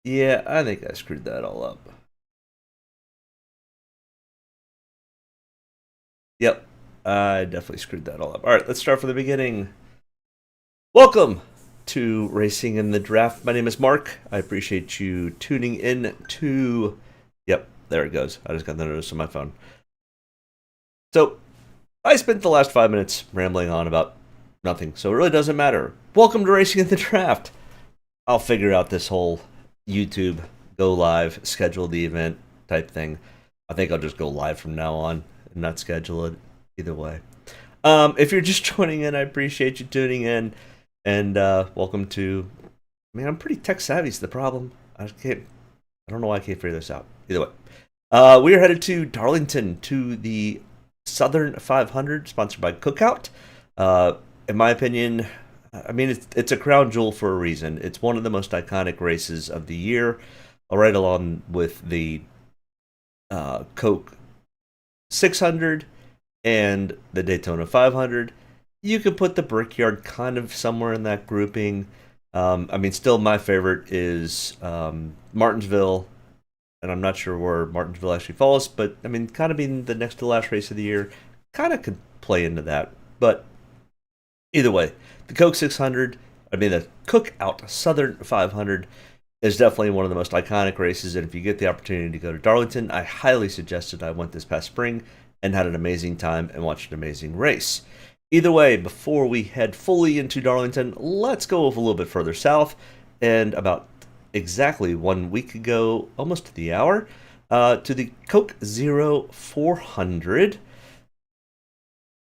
Yeah, I think I screwed that all up. Yep, I definitely screwed that all up. All right, let's start from the beginning. Welcome to Racing in the Draft. My name is Mark. I appreciate you tuning in to. Yep, there it goes. I just got the notice on my phone. So, I spent the last 5 minutes rambling on about nothing, so it really doesn't matter. Welcome to Racing in the Draft. I'll figure out this whole YouTube go live, schedule the event type thing. I think I'll just go live from now on and not schedule it either way. If you're just joining in, I appreciate you tuning in, and welcome to. Man, I'm pretty tech savvy. Is the problem? I can't. I don't know why I can't figure this out. Either way, we are headed to Darlington to the Southern 500, sponsored by Cookout. Uh, in my opinion, I mean it's a crown jewel for a reason. It's one of the most iconic races of the year, right along with the Coke 600 and the Daytona 500. You could put the Brickyard kind of somewhere in that grouping. I mean, still my favorite is Martinsville, and I'm not sure where Martinsville actually falls, but I mean, kind of being the next to last race of the year, kind of could play into that. But either way, the Coke 600, I mean, the Cookout Southern 500 is definitely one of the most iconic races. And if you get the opportunity to go to Darlington, I highly suggest it. I went this past spring and had an amazing time and watched an amazing race. Either way, before we head fully into Darlington, let's go a little bit further south. And about exactly 1 week ago, almost to the hour, to the Coke Zero 400,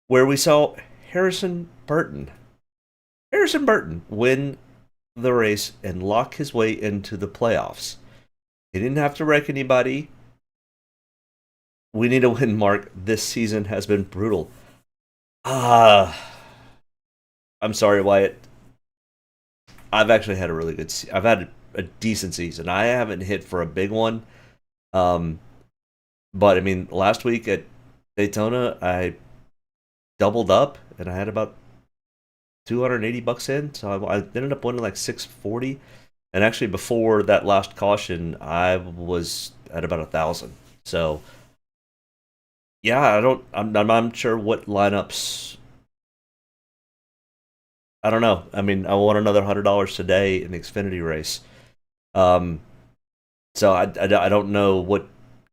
where we saw Harrison Burton. Harrison Burton win the race and lock his way into the playoffs. He didn't have to wreck anybody. We need a win, Mark. This season has been brutal. I'm sorry, Wyatt. I've actually had a really good. I've had a decent season. I haven't hit for a big one, um, but I mean, last week at Daytona, I doubled up and I had about $280 in, so I ended up winning like 640. And actually, before that last caution, I was at about 1,000. So yeah, I don't. I'm not sure what lineups. I don't know. I mean, I won another $100 today in the Xfinity race. Um, so I don't know what.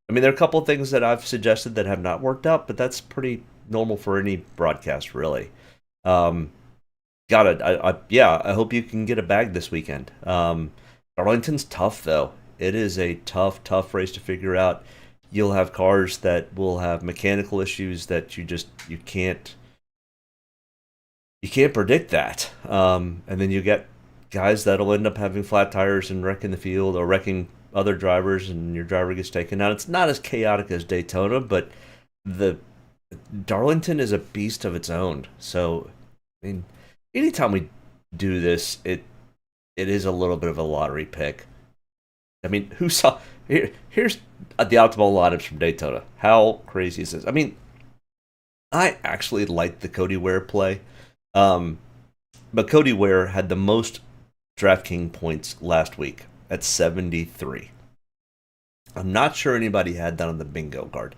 I mean, there are a couple of things that I've suggested that have not worked out, but that's pretty normal for any broadcast, really. Um, got it. Yeah, I hope you can get a bag this weekend. Darlington's tough though. It is a tough race to figure out. You'll have cars that will have mechanical issues that you can't predict that. And then you get guys that'll end up having flat tires and wrecking the field or wrecking other drivers, and your driver gets taken out. It's not as chaotic as Daytona, but the Darlington is a beast of its own. So, I mean, anytime we do this, it is a little bit of a lottery pick. I mean, who saw here's the optimal lineups from Daytona. How crazy is this? I mean, I actually liked the Cody Ware play, um, but Cody Ware had the most DraftKings points last week at 73. I'm not sure anybody had that on the bingo card.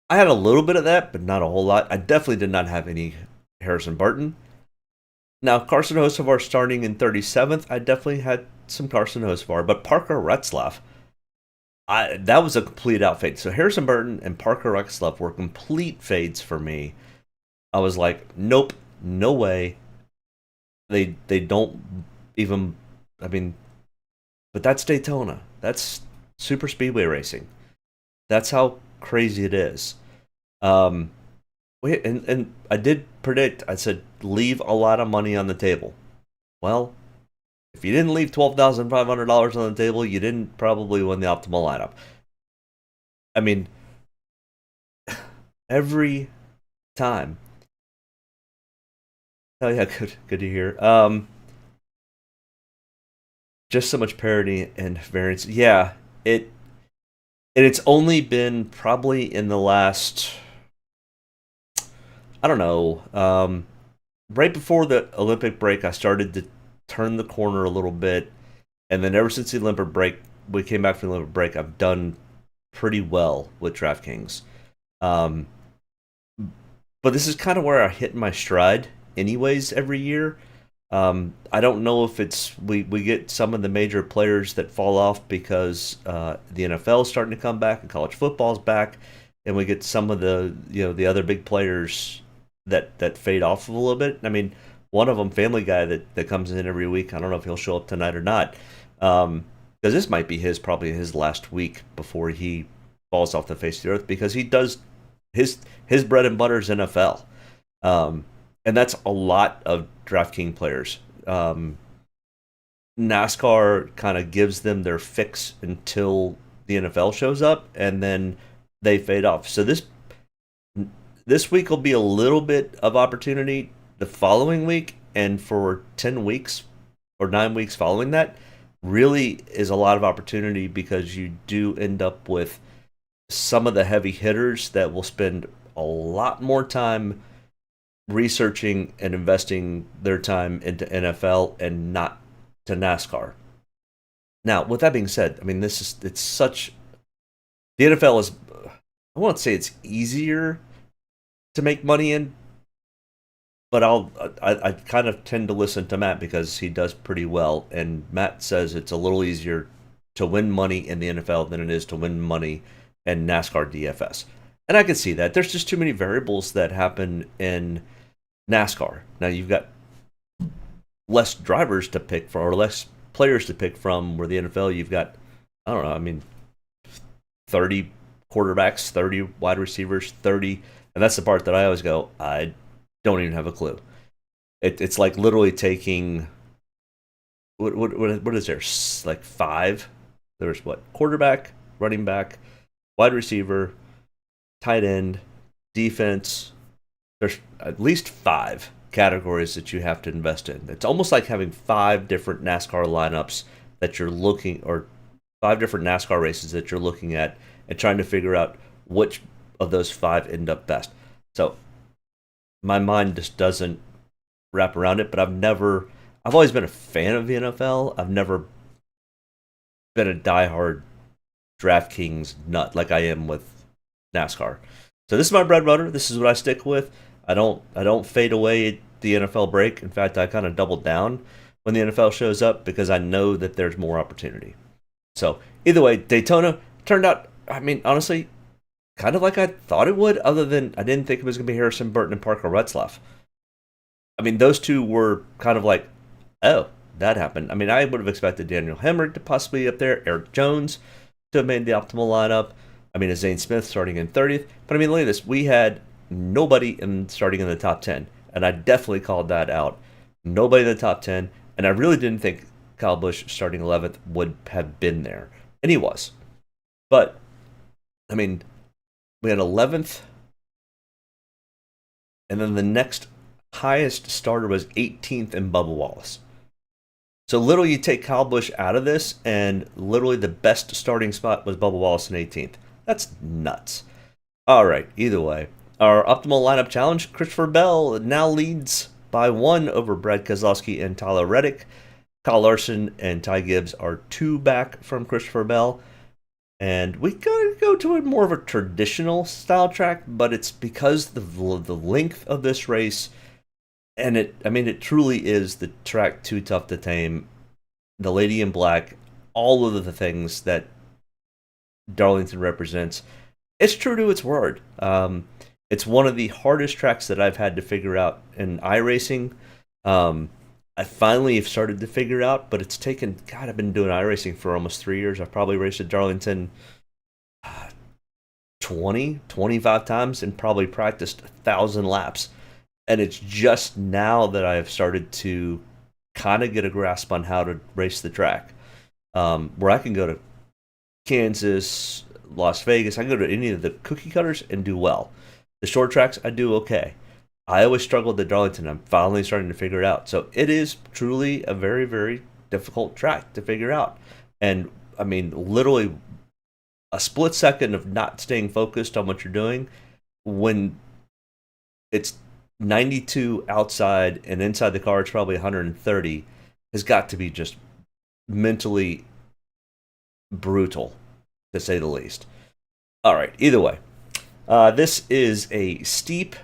I had a little bit of that, but not a whole lot. I definitely did not have any Harrison Burton. Now, Carson Hocevar starting in 37th, I definitely had some Carson Hocevar, but Parker Retzlaff, that was a complete out fade. So Harrison Burton and Parker Retzlaff were complete fades for me. I was like, nope, no way. They don't even. I mean, but that's Daytona. That's super speedway racing. That's how crazy it is. Um, and I did predict. I said leave a lot of money on the table. Well, if you didn't leave $12,500 on the table, you didn't probably win the optimal lineup. I mean, every time. Oh yeah, good to hear. Just so much parity and variance. Yeah, it and it's only been probably in the last, I don't know, right before the Olympic break, I started to turn the corner a little bit, And then ever since the Olympic break, we came back from the Olympic break, I've done pretty well with DraftKings. Um, but this is kind of where I hit my stride, anyways, every year. I don't know if it's we get some of the major players that fall off because the NFL is starting to come back and college football's back, and we get some of the other big players that fade off a little bit. I mean, one of them, Family Guy, that comes in every week. I don't know if he'll show up tonight or not, because this might be probably his last week before he falls off the face of the earth, because he does his bread and butter is NFL. And that's a lot of DraftKings players. NASCAR kind of gives them their fix until the NFL shows up, and then they fade off. So this week will be a little bit of opportunity. The following week, and for 10 weeks or 9 weeks following that, really is a lot of opportunity, because you do end up with some of the heavy hitters that will spend a lot more time researching and investing their time into NFL and not to NASCAR. Now, with that being said, I mean, it's such, the NFL is, I won't say it's easier to make money in, but I kind of tend to listen to Matt because he does pretty well, and Matt says it's a little easier to win money in the NFL than it is to win money in NASCAR DFS. And I can see that. There's just too many variables that happen in NASCAR. Now you've got less drivers to pick from, or less players to pick from, where the NFL, you've got, I don't know, I mean, 30 quarterbacks, 30 wide receivers, 30, and that's the part that I always go, I don't even have a clue. It's like literally taking, what is there, like five? There's what? Quarterback, running back, wide receiver, tight end, defense. There's at least five categories that you have to invest in. It's almost like having five different NASCAR lineups that you're looking, or five different NASCAR races that you're looking at, and trying to figure out which of those five end up best. So my mind just doesn't wrap around it, but I've always been a fan of the NFL. I've never been a diehard DraftKings nut like I am with NASCAR. So this is my bread and butter. This is what I stick with. I don't fade away at the NFL break. In fact, I kind of double down when the NFL shows up, because I know that there's more opportunity. So either way, Daytona turned out, I mean, honestly, kind of like I thought it would, other than I didn't think it was going to be Harrison Burton and Parker Retzlaff. I mean, those two were kind of like, oh, that happened. I mean, I would have expected Daniel Hemrick to possibly be up there, Eric Jones to have made the optimal lineup. I mean, a Zane Smith starting in 30th. But I mean, look at this. We had nobody starting in the top 10. And I definitely called that out. Nobody in the top 10. And I really didn't think Kyle Busch starting 11th would have been there. And he was. But, I mean, we had 11th. And then the next highest starter was 18th in Bubba Wallace. So literally you take Kyle Busch out of this, and literally the best starting spot was Bubba Wallace in 18th. That's nuts. All right, either way. Our optimal lineup challenge, Christopher Bell now leads by 1 over Brad Keselowski and Tyler Reddick. Kyle Larson and Ty Gibbs are 2 back from Christopher Bell. And we go to a more of a traditional style track, but it's because the length of this race, and it truly is the track too tough to tame. The Lady in Black, all of the things that Darlington represents. It's true to its word. It's one of the hardest tracks that I've had to figure out in iRacing. I finally have started to figure out, but it's taken, God, I've been doing iRacing for almost 3 years. I've probably raced at Darlington 25 times and probably practiced 1,000 laps. And it's just now that I've started to kind of get a grasp on how to race the track. Where I can go to Kansas, Las Vegas, I can go to any of the cookie cutters and do well. The short tracks, I do okay. I always struggled at Darlington. I'm finally starting to figure it out. So it is truly a very, very difficult track to figure out. And, I mean, literally a split second of not staying focused on what you're doing when it's 92 outside and inside the car it's probably 130 has got to be just mentally brutal, to say the least. All right, either way, this is a steep,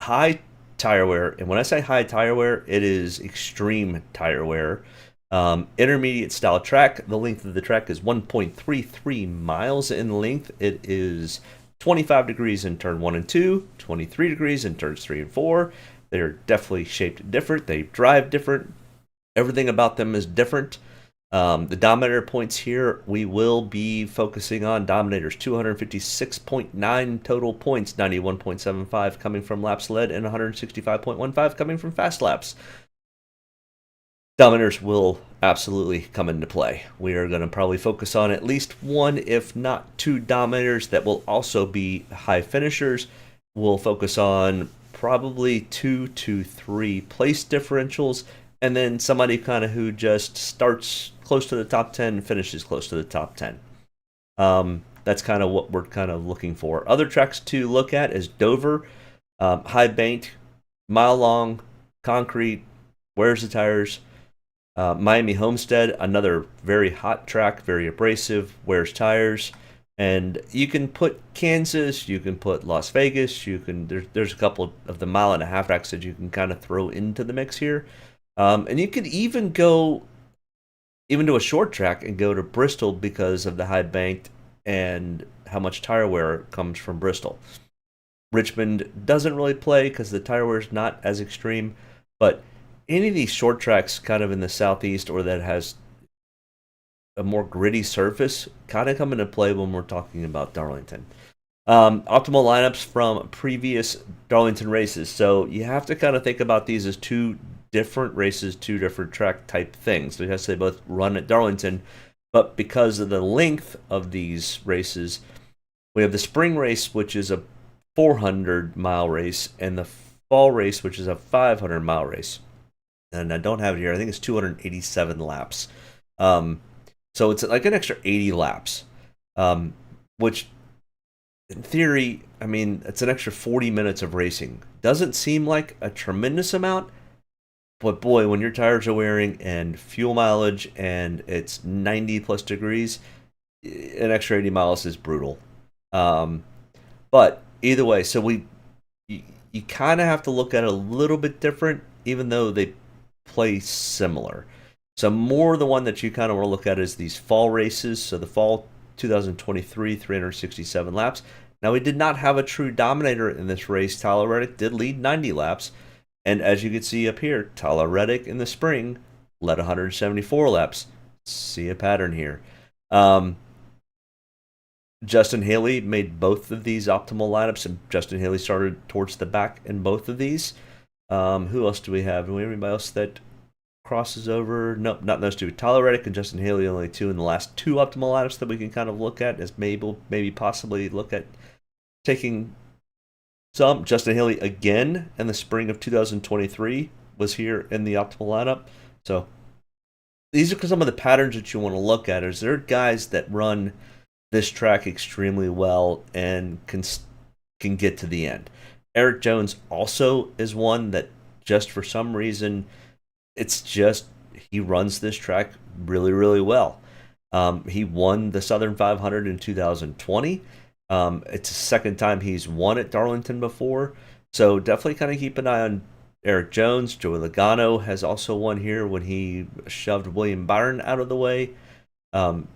high tire wear, and when I say high tire wear, it is extreme tire wear. Intermediate style track. The length of the track is 1.33 miles in length. It is 25 degrees in turn 1 and 2, 23 degrees in turns 3 and 4. They're definitely shaped different. They drive different. Everything about them is different. The Dominator points here, we will be focusing on Dominators. 256.9 total points, 91.75 coming from laps led, and 165.15 coming from fast laps. Dominators will absolutely come into play. We are going to probably focus on at least one, if not two Dominators that will also be high finishers. We'll focus on probably 2 to 3 place differentials, and then somebody kind of who just starts close to the top 10, finishes close to the top 10. That's kind of what we're kind of looking for. Other tracks to look at is Dover, high banked, mile long, concrete, wears the tires. Miami Homestead, another very hot track, very abrasive, wears tires. And you can put Kansas, you can put Las Vegas, there's a couple of the mile and a half tracks that you can kind of throw into the mix here. And you could even go to a short track and go to Bristol because of the high banked and how much tire wear comes from Bristol. Richmond doesn't really play because the tire wear is not as extreme, but any of these short tracks kind of in the southeast or that has a more gritty surface kind of come into play when we're talking about Darlington. Optimal lineups from previous Darlington races. So you have to kind of think about these as two different races, two different track type things, because they both run at Darlington. But because of the length of these races, we have the spring race, which is a 400-mile race, and the fall race, which is a 500-mile race. And I don't have it here. I think it's 287 laps. So it's like an extra 80 laps, which in theory, I mean, it's an extra 40 minutes of racing. Doesn't seem like a tremendous amount, but boy, when your tires are wearing and fuel mileage and it's 90 plus degrees, an extra 80 miles is brutal. But either way, so you kind of have to look at it a little bit different, even though they play similar. So more the one that you kind of want to look at is these fall races. So the fall 2023, 367 laps. Now we did not have a true Dominator in this race. Tyler Reddick did lead 90 laps. And as you can see up here, Tyler Reddick in the spring led 174 laps. See a pattern here. Justin Haley made both of these optimal lineups, and Justin Haley started towards the back in both of these. Who else do we have? Do we have anybody else that crosses over? Nope, not those two. Tyler Reddick and Justin Haley, only two in the last two optimal lineups that we can kind of look at as maybe possibly look at taking some. Justin Haley again in the spring of 2023 was here in the optimal lineup. So these are some of the patterns that you want to look at. Is there guys that run this track extremely well and can get to the end? Eric Jones also is one that just for some reason, it's just he runs this track really, really well. He won the Southern 500 in 2020. It's the second time he's won at Darlington before. So definitely kind of keep an eye on Eric Jones. Joey Logano has also won here when he shoved William Byron out of the way. And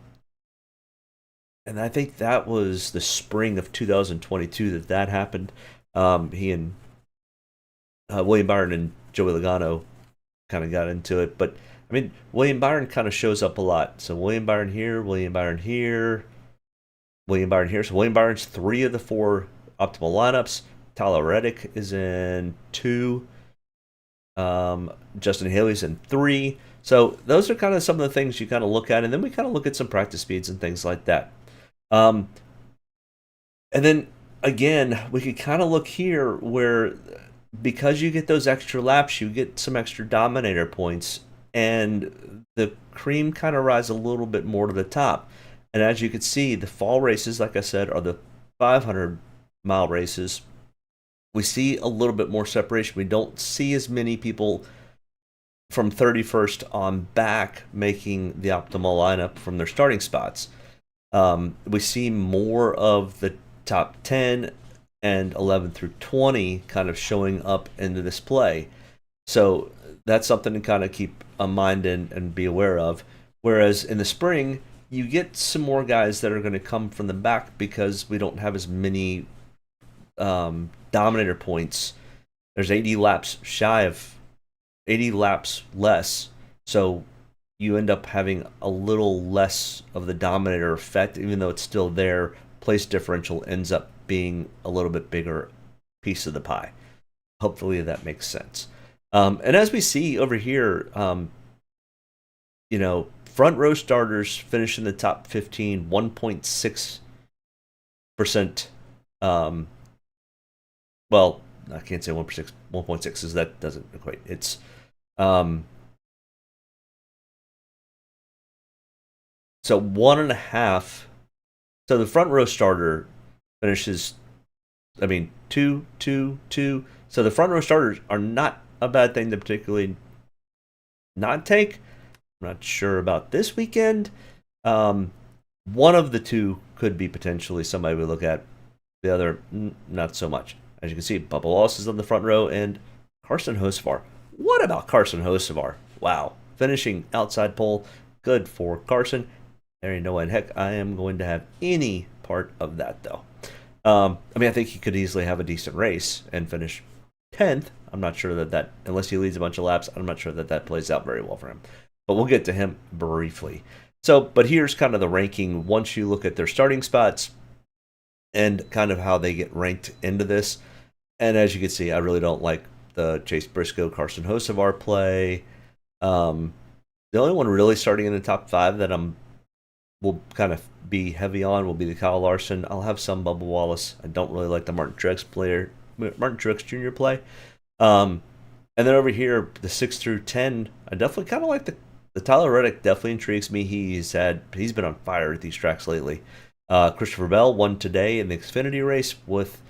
I think that was the spring of 2022 that happened. He and William Byron and Joey Logano kind of got into it. But, I mean, William Byron kind of shows up a lot. So William Byron here, William Byron here, William Byron here. So William Byron's 3 of the 4 optimal lineups. Tyler Reddick is in 2. Justin Haley's in 3. So those are kind of some of the things you kind of look at. And then we kind of look at some practice speeds and things like that. And then, again, we could kind of look here where because you get those extra laps, you get some extra Dominator points, and the cream kind of rises a little bit more to the top. And as you can see, the fall races, like I said, are the 500-mile races. We see a little bit more separation. We don't see as many people from 31st on back making the optimal lineup from their starting spots. We see more of the top 10 and 11 through 20 kind of showing up into this play. So that's something to kind of keep in mind and be aware of. Whereas in the spring, you get some more guys that are going to come from the back because we don't have as many Dominator points. There's 80 laps shy of 80 laps less. So you end up having a little less of the Dominator effect, even though it's still there. Place differential ends up being a little bit bigger piece of the pie. Hopefully that makes sense. And as we see over here, front row starters finish in the top 15, 1.6%. Well, I can't say 1.6, 1.6 because that doesn't equate. It's so 1.5. So the front row starter finishes, I mean, 2, 2, 2. So the front row starters are not a bad thing to particularly not take. I'm not sure about this weekend. One of the two could be potentially somebody we look at. The other, not so much. As you can see, Bubba Wallace is on the front row, and Carson Hocevar. What about Carson Hocevar? Wow. Finishing outside pole. Good for Carson. There ain't no way in heck I am going to have any part of that, though. I think he could easily have a decent race and finish 10th. I'm not sure that, unless he leads a bunch of laps, I'm not sure that plays out very well for him. But we'll get to him briefly. So, but here's kind of the ranking once you look at their starting spots and kind of how they get ranked into this. And as you can see, I really don't like the Chase Briscoe, Carson Hocevar play. The only one really starting in the top 5 that will kind of be heavy on will be the Kyle Larson. I'll have some Bubba Wallace. I don't really like the Martin Truex Jr. play. And then over here, the 6 through 10, I definitely kind of like the Tyler Reddick. Definitely intrigues me. He's been on fire at these tracks lately. Christopher Bell won today in the Xfinity race with,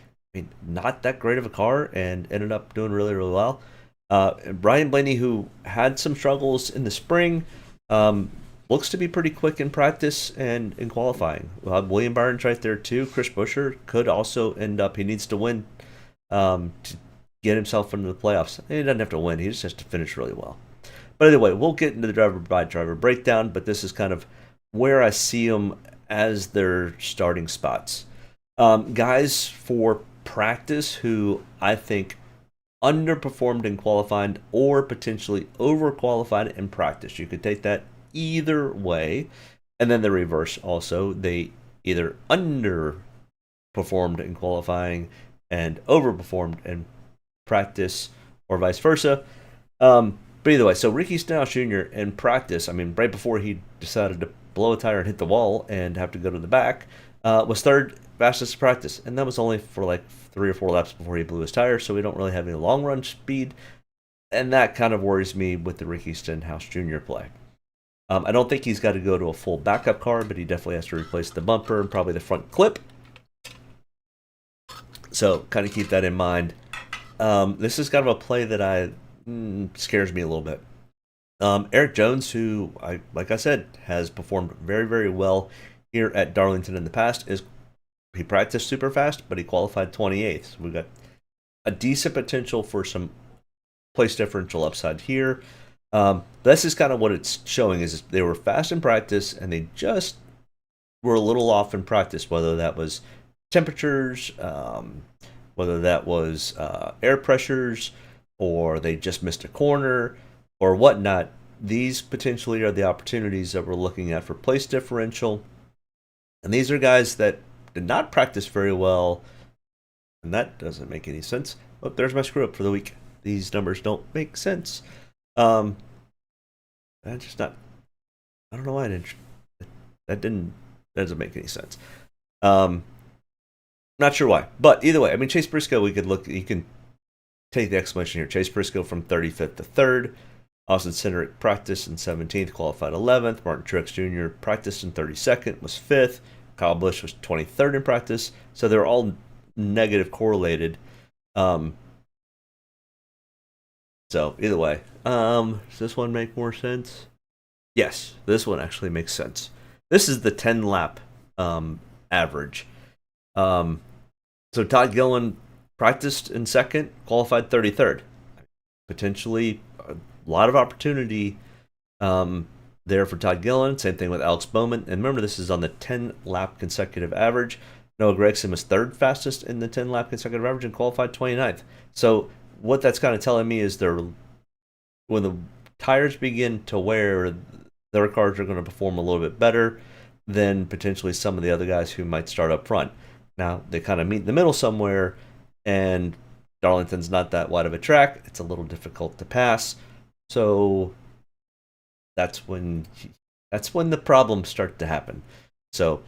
not that great of a car and ended up doing really, really well. Brian Blaney, who had some struggles in the spring, looks to be pretty quick in practice and in qualifying. William Byron's right there too. Chris Buescher could also end up, he needs to win to get himself into the playoffs. He doesn't have to win, he just has to finish really well. But anyway, we'll get into the driver-by-driver breakdown, but this is kind of where I see them as their starting spots. Guys for practice who I think underperformed in qualifying or potentially overqualified in practice. You could take that either way. And then the reverse also. They either underperformed in qualifying and overperformed in practice or vice versa. But either way, so Ricky Stenhouse Jr. in practice, right before he decided to blow a tire and hit the wall and have to go to the back, was third fastest in practice. And that was only for like 3 or 4 laps before he blew his tire, so we don't really have any long run speed. And that kind of worries me with the Ricky Stenhouse Jr. play. I don't think he's got to go to a full backup car, but he definitely has to replace the bumper and probably the front clip. So kind of keep that in mind. This is kind of a play that scares me a little bit. Eric Jones, who, like I said, has performed very, very well here at Darlington in the past, he practiced super fast, but he qualified 28th. So we've got a decent potential for some place differential upside here. This is kind of what it's showing, is they were fast in practice and they just were a little off in practice, whether that was temperatures, whether that was air pressures, or they just missed a corner or whatnot. These potentially are the opportunities that we're looking at for place differential. And these are guys that did not practice very well, and that doesn't make any sense. Oh, there's my screw up for the week. These numbers don't make sense. That's just not. I don't know why that doesn't make any sense. Not sure why, but either way, Chase Briscoe, we could look. You can take the explanation here. Chase Briscoe from 35th to 3rd. Austin Cindric practiced in 17th, qualified 11th. Martin Truex Jr. practiced in 32nd, was 5th. Kyle Busch was 23rd in practice. So they're all negative correlated. So either way, does this one make more sense? Yes, this one actually makes sense. This is the 10 lap average. Um, so Todd Gillen practiced in second, qualified 33rd. Potentially a lot of opportunity there for Todd Gillen. Same thing with Alex Bowman. And remember, this is on the 10 lap consecutive average. Noah Gragson was third fastest in the 10 lap consecutive average and qualified 29th. So what that's kind of telling me is when the tires begin to wear, their cars are going to perform a little bit better than potentially some of the other guys who might start up front. Now, they kind of meet in the middle somewhere, and Darlington's not that wide of a track. It's a little difficult to pass. So that's when the problems start to happen. So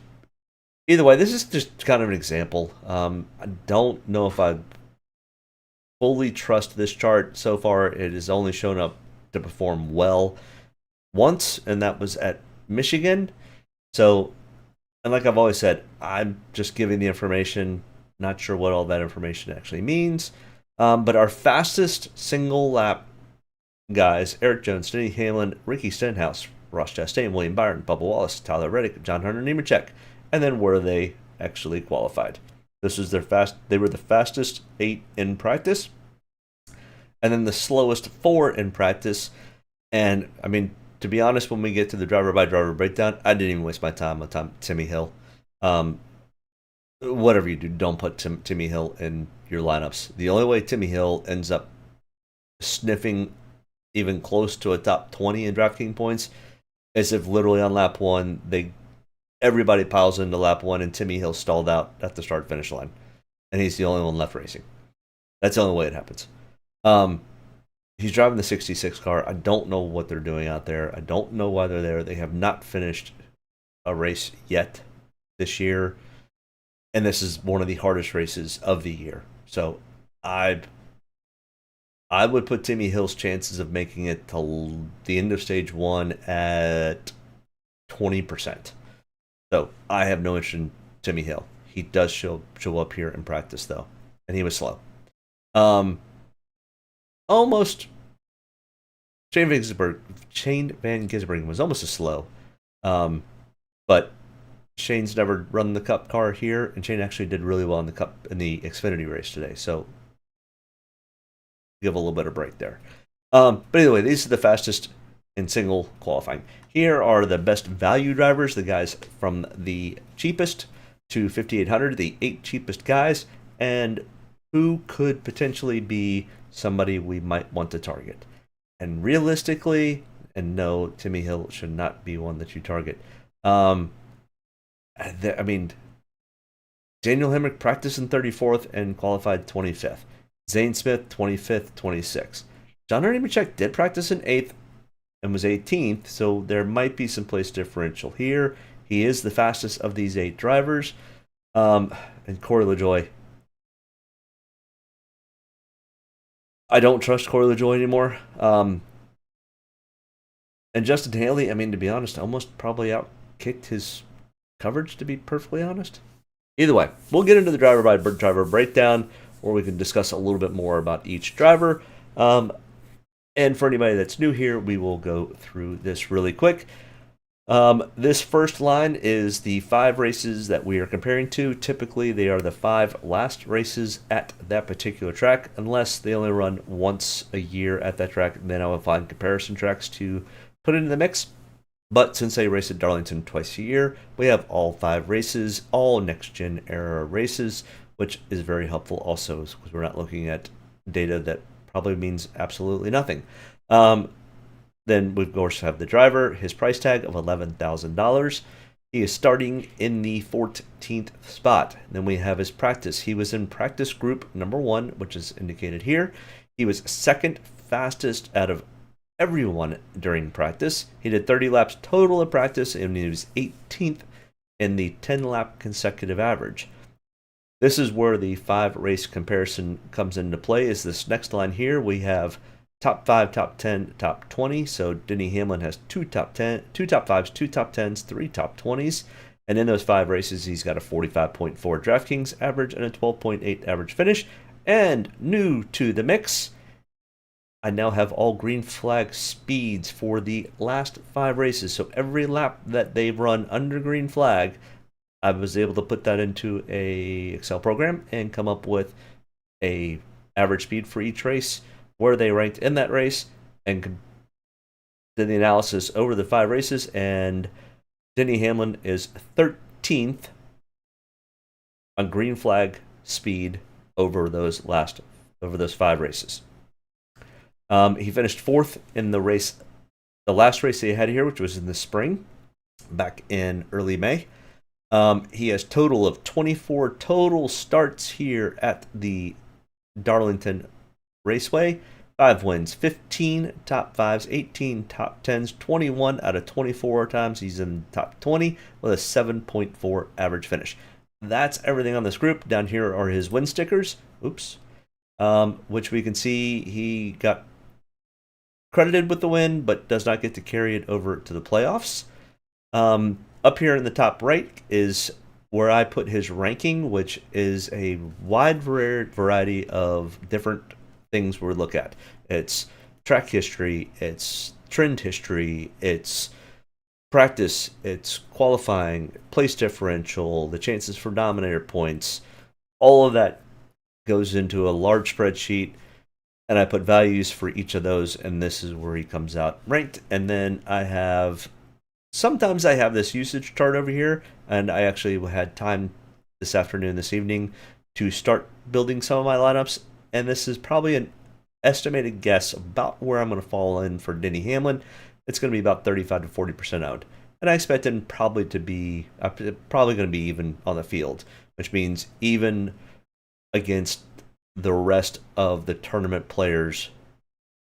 either way, this is just kind of an example. I don't know if I fully trust this chart. So far, it has only shown up to perform well once, and that was at Michigan. So, and like I've always said, I'm just giving the information, not sure what all that information actually means. But our fastest single lap guys: Eric Jones, Denny Hamlin, Ricky Stenhouse, Ross Chastain, William Byron, Bubba Wallace, Tyler Reddick, John Hunter Nemechek, and then where they actually qualified. This was they were the fastest 8 in practice, and then the slowest 4 in practice. And I mean, to be honest, when we get to the driver by driver breakdown, I didn't even waste my time on Timmy Hill. Whatever you do, don't put Timmy Hill in your lineups. The only way Timmy Hill ends up sniffing even close to a top 20 in DraftKings points is if literally on lap 1 everybody piles into lap 1 and Timmy Hill stalled out at the start finish line, and he's the only one left racing. That's the only way it happens. He's driving the 66 car. I don't know what they're doing out there. I don't know why they're there. They have not finished a race yet this year, and this is one of the hardest races of the year. So I would put Timmy Hill's chances of making it to the end of stage 1 at 20%. So I have no interest in Timmy Hill. He does show up here in practice, though, and he was slow. Almost Shane Van Gisbergen was almost as slow, but Shane's never run the Cup car here, and Shane actually did really well in the Xfinity race today. So give a little bit of break there. But anyway, these are the fastest in single qualifying. Here are the best value drivers, the guys from the cheapest to 5,800, the 8 cheapest guys, and who could potentially be somebody we might want to target. And realistically, and no, Timmy Hill should not be one that you target. I mean, Daniel Hemrick practiced in 34th and qualified 25th. Zane Smith, 25th, 26th. John Nemechek did practice in 8th and was 18th, so there might be some place differential here. He is the fastest of these 8 drivers. And Corey LaJoie, I don't trust Corey LaJoie anymore. And Justin Haley, I mean, to be honest, almost probably outkicked his coverage, to be perfectly honest. Either way, we'll get into the driver by driver breakdown, or we can discuss a little bit more about each driver. And for anybody that's new here, we will go through this really quick. This first line is the 5 races that we are comparing to. Typically, they are the 5 last races at that particular track, unless they only run once a year at that track. Then I will find comparison tracks to put into the mix. But since they race at Darlington twice a year, we have all 5 races, all next-gen era races, which is very helpful also, because we're not looking at data that probably means absolutely nothing. Then we of course have the driver, his price tag of $11,000. He is starting in the 14th spot. Then we have his practice. He was in practice group number 1, which is indicated here. He was second fastest out of everyone during practice. He did 30 laps total in practice, and he was 18th in the 10-lap consecutive average. This is where the 5 race comparison comes into play. Is this next line here? We have top 5, top 10, top 20. So Denny Hamlin has 2 top 5s, 2 top 10s, 3 top 20s. And in those 5 races, he's got a 45.4 DraftKings average and a 12.8 average finish. And new to the mix, I now have all green flag speeds for the last 5 races. So every lap that they've run under green flag, I was able to put that into a Excel program and come up with a average speed for each race, where they ranked in that race, and did the analysis over the 5 races. And Denny Hamlin is 13th on green flag speed over those 5 races. He finished 4th in the last race they had here, which was in the spring, back in early May. He has total of 24 total starts here at the Darlington Raceway. 5 wins, 15 top 5s, 18 top 10s, 21 out of 24 times he's in the top 20 with a 7.4 average finish. That's everything on this group. Down here are his win stickers. Which we can see he got credited with the win, but does not get to carry it over to the playoffs. Up here in the top right is where I put his ranking, which is a wide variety of different things we look at. It's track history, it's trend history, it's practice, it's qualifying, place differential, the chances for Dominator points. All of that goes into a large spreadsheet, and I put values for each of those, and this is where he comes out ranked. And then sometimes I have this usage chart over here, and I actually had time this evening to start building some of my lineups, and this is probably an estimated guess about where I'm going to fall in for Denny Hamlin. It's going to be about 35 to 40% owned, and I expect him probably going to be even on the field, which means even against the rest of the tournament players,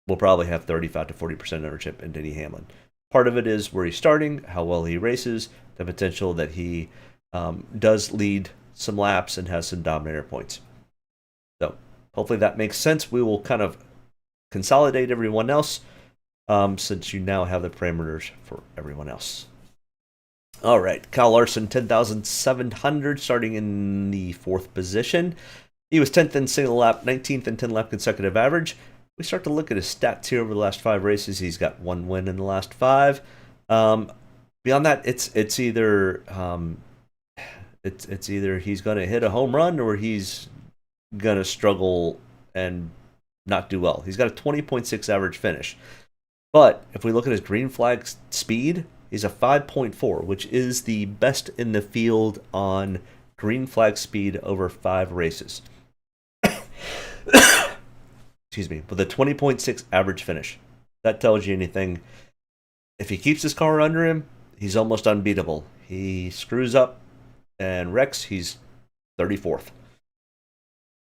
will probably have 35 to 40% ownership in Denny Hamlin. Part of it is where he's starting, how well he races, the potential that he does lead some laps and has some Dominator points. So hopefully that makes sense. We will kind of consolidate everyone else since you now have the parameters for everyone else. All right, Kyle Larson, 10,700, starting in the 4th position. He was 10th in single lap, 19th in 10 lap consecutive average. We start to look at his stats here over the last 5 races. He's got 1 win in the last 5. Beyond that, it's either he's going to hit a home run or he's going to struggle and not do well. He's got a 20.6 average finish. But if we look at his green flag speed, he's a 5.4, which is the best in the field on green flag speed over 5 races. Excuse me, with a 20.6 average finish. That tells you anything. If he keeps his car under him, he's almost unbeatable. He screws up and wrecks, he's 34th.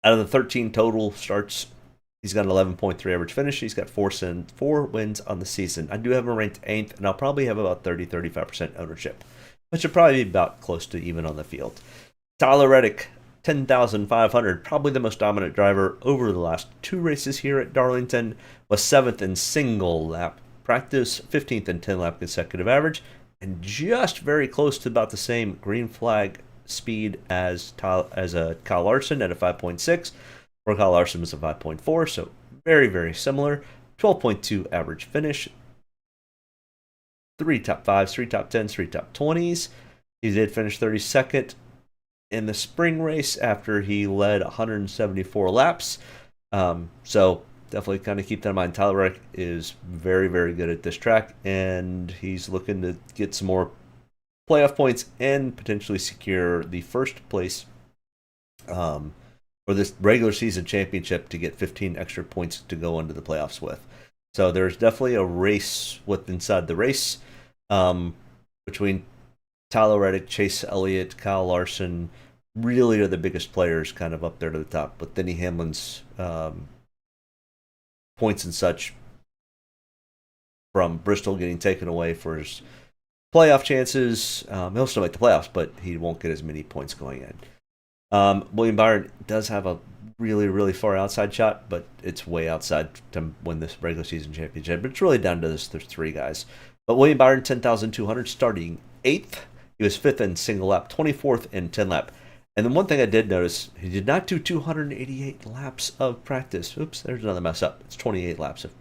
Out of the 13 total starts, he's got an 11.3 average finish. He's got 4 wins on the season. I do have him ranked 8th, and I'll probably have about 30-35% ownership, which would probably be about close to even on the field. Tyler Reddick, 10,500, probably the most dominant driver over the last 2 races here at Darlington, was 7th in single lap practice, 15th in 10 lap consecutive average, and just very close to about the same green flag speed as Kyle Larson at a 5.6, where Kyle Larson was a 5.4, so very, very similar. 12.2 average finish, 3 top 5s, 3 top 10s, 3 top 20s. He did finish 32nd in the spring race after he led 174 laps. So definitely kind of keep that in mind. Tyler Reddick is very, very good at this track, and he's looking to get some more playoff points and potentially secure the first place or this regular season championship to get 15 extra points to go into the playoffs with. So there's definitely a race inside the race between Tyler Reddick, Chase Elliott, Kyle Larson. Really are the biggest players kind of up there to the top. But Denny Hamlin's points and such from Bristol getting taken away for his playoff chances. He'll still make the playoffs, but he won't get as many points going in. William Byron does have a really, really far outside shot, but it's way outside to win this regular season championship. But it's really down to there's 3 guys. But William Byron, 10,200, starting 8th. He was 5th in single lap, 24th in 10 lap. And then one thing I did notice, he did not do 288 laps of practice. Oops, there's another mess up. It's 28 laps of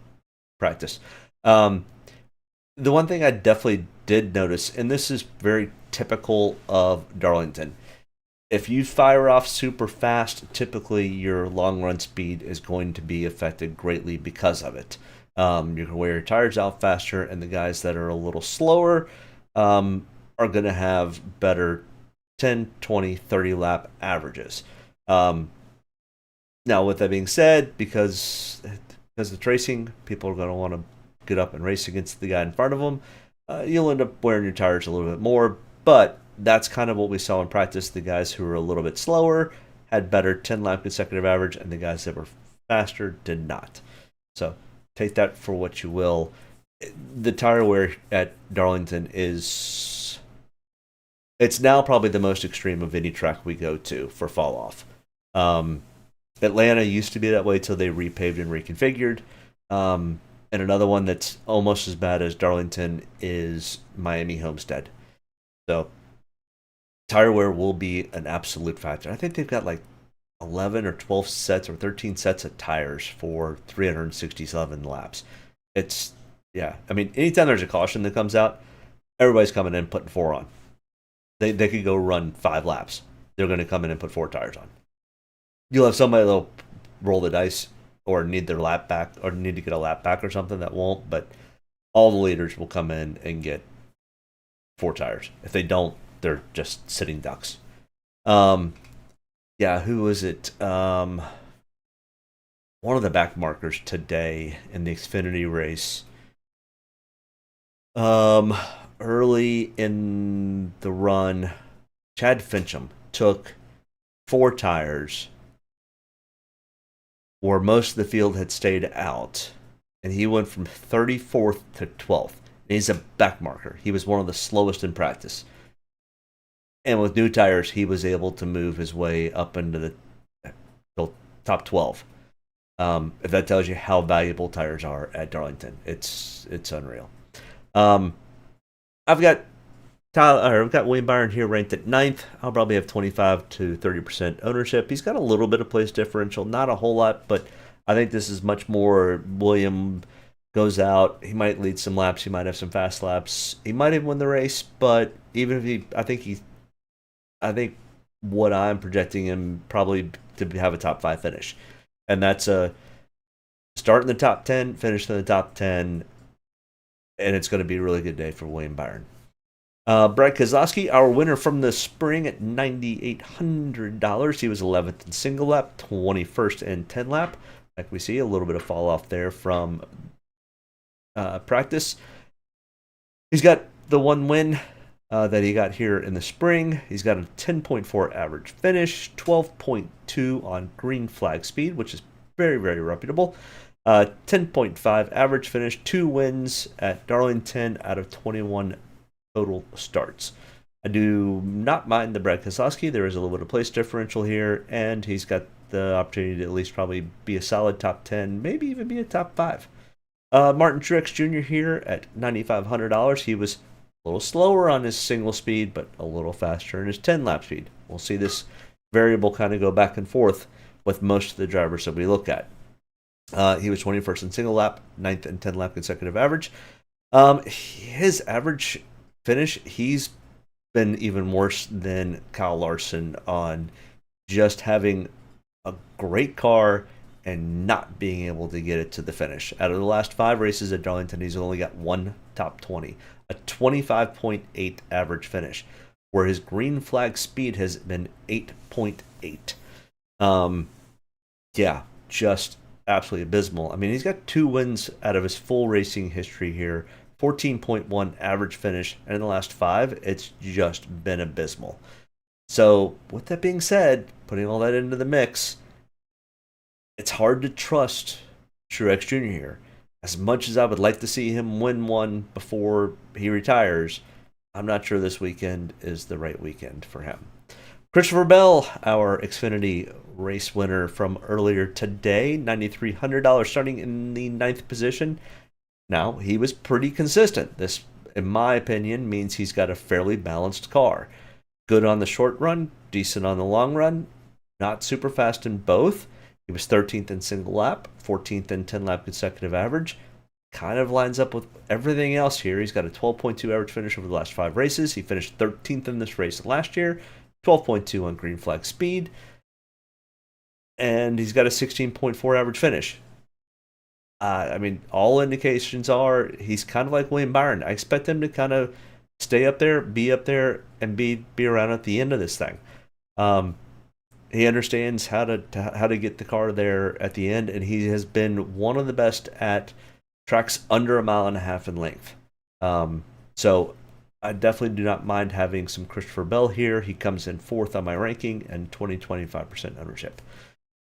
practice. Um, the one thing I definitely did notice, and this is very typical of Darlington, if you fire off super fast, typically your long run speed is going to be affected greatly because of it. You're going to wear your tires out faster, and the guys that are a little slower are going to have better 10, 20, 30 lap averages. Now, with that being said, because it's racing, people are going to want to get up and race against the guy in front of them. You'll end up wearing your tires a little bit more, but that's kind of what we saw in practice. The guys who were a little bit slower had better 10 lap consecutive average, and the guys that were faster did not. So take that for what you will. The tire wear at Darlington it's now probably the most extreme of any track we go to for fall off. Atlanta used to be that way till they repaved and reconfigured. And another one that's almost as bad as Darlington is Miami Homestead. So tire wear will be an absolute factor. I think they've got like 11 or 12 sets or 13 sets of tires for 367 laps. I mean, anytime there's a caution that comes out, everybody's coming in putting 4 on. They could go run 5 laps. They're going to come in and put 4 tires on. You'll have somebody that'll roll the dice or need their lap back or need to get a lap back or something that won't, but all the leaders will come in and get 4 tires. If they don't, they're just sitting ducks. Who was it? One of the back markers today in the Xfinity race. Early in the run, Chad Fincham took 4 tires where most of the field had stayed out, and he went from 34th to 12th. And he's a back marker. He was one of the slowest in practice. And with new tires, he was able to move his way up into the top 12. If that tells you how valuable tires are at Darlington, it's unreal. I've got William Byron here ranked at 9th. I'll probably have 25 to 30% ownership. He's got a little bit of place differential, not a whole lot, but I think this is much more William goes out. He might lead some laps. He might have some fast laps. He might even win the race, but even if I think what I'm projecting him probably to have a top 5 finish. And that's a start in the top 10, finish in the top 10, and it's going to be a really good day for William Byron. Brad Kozlowski, our winner from the spring at $9,800. He was 11th in single lap, 21st in 10 lap. Like we see, a little bit of fall off there from practice. He's got the one win that he got here in the spring. He's got a 10.4 average finish, 12.2 on green flag speed, which is very, very reputable. 10.5 average finish, 2 wins at Darlington out of 21 total starts. I do not mind the Brad Keselowski. There is a little bit of place differential here, and he's got the opportunity to at least probably be a solid top 10, maybe even be a top 5. Martin Truex Jr. here at $9,500. He was a little slower on his single speed, but a little faster in his 10 lap speed. We'll see this variable kind of go back and forth with most of the drivers that we look at. He was 21st in single lap, 9th in 10 lap consecutive average. His average finish, he's been even worse than Kyle Larson on just having a great car and not being able to get it to the finish. Out of the last 5 races at Darlington, he's only got 1 top 20, a 25.8 average finish, where his green flag speed has been 8.8. Just absolutely abysmal. I mean, he's got 2 wins out of his full racing history here, 14.1 average finish, and in the last 5, it's just been abysmal. So, with that being said, putting all that into the mix, it's hard to trust Truex Jr. here. As much as I would like to see him win one before he retires, I'm not sure this weekend is the right weekend for him. Christopher Bell, our Xfinity race winner from earlier today, $9,300, starting in the 9th position. Now, he was pretty consistent. This, in my opinion, means he's got a fairly balanced car. Good on the short run, decent on the long run, not super fast in both. He was 13th in single lap, 14th in 10 lap consecutive average. kind of lines up with everything else here. He's got a 12.2 average finish over the last 5 races. He finished 13th in this race last year, 12.2 on green flag speed, and he's got a 16.4 average finish. I mean, all indications are he's kind of like William Byron. I expect him to kind of stay up there, and be around at the end of this thing. He understands how to get the car there at the end, and he has been one of the best at tracks under 1.5 miles in length. So I definitely do not mind having some Christopher Bell here. He comes in 4th on my ranking and 25% ownership.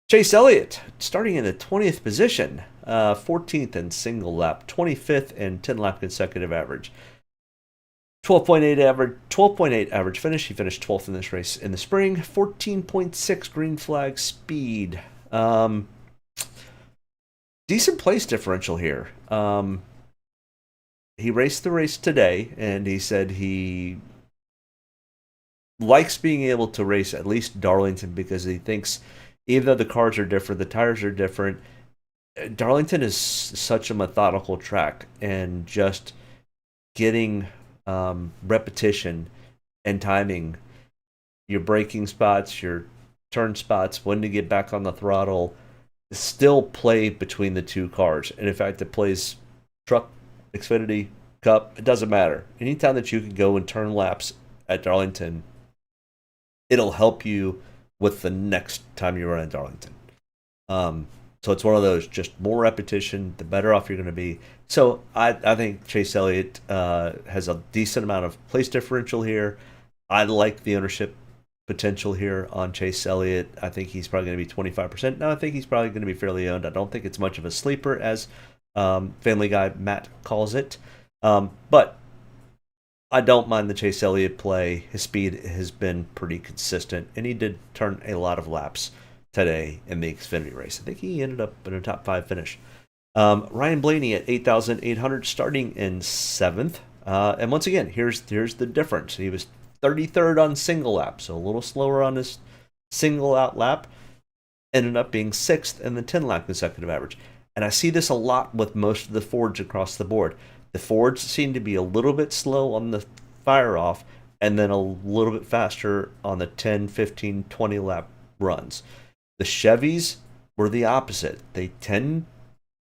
Chase Elliott, starting in the 20th position, 14th in single lap, 25th in 10-lap consecutive average. 12.8 average finish. He finished 12th in this race in the spring. 14.6 green flag speed. Decent place differential here. He raced the race today, and he said he likes being able to race at least Darlington because he thinks even though the cars are different, the tires are different, Darlington is such a methodical track, and just getting repetition and timing, your braking spots, your turn spots, when to get back on the throttle, still play between the two cars. And in fact, it plays truck, Xfinity, Cup, it doesn't matter. Anytime that you can go and turn laps at Darlington, it'll help you with the next time you run at Darlington. So it's one of those, just more repetition, the better off you're going to be. So I think Chase Elliott has a decent amount of place differential here. I like the ownership potential here on Chase Elliott. I think he's probably going to be 25%. Now I think he's probably going to be fairly owned. I don't think it's much of a sleeper, as Family Guy Matt calls it. But I don't mind the Chase Elliott play. His speed has been pretty consistent, and he did turn a lot of laps today in the Xfinity race. I think he ended up in a top 5 finish. Ryan Blaney at 8,800, starting in 7th. And once again, here's the difference. He was 33rd on single lap, so a little slower on his single out lap. Ended up being 6th in the 10-lap consecutive average. And I see this a lot with most of the Fords across the board. The Fords seem to be a little bit slow on the fire off, and then a little bit faster on the 10, 15, 20 lap runs. The Chevys were the opposite. They tend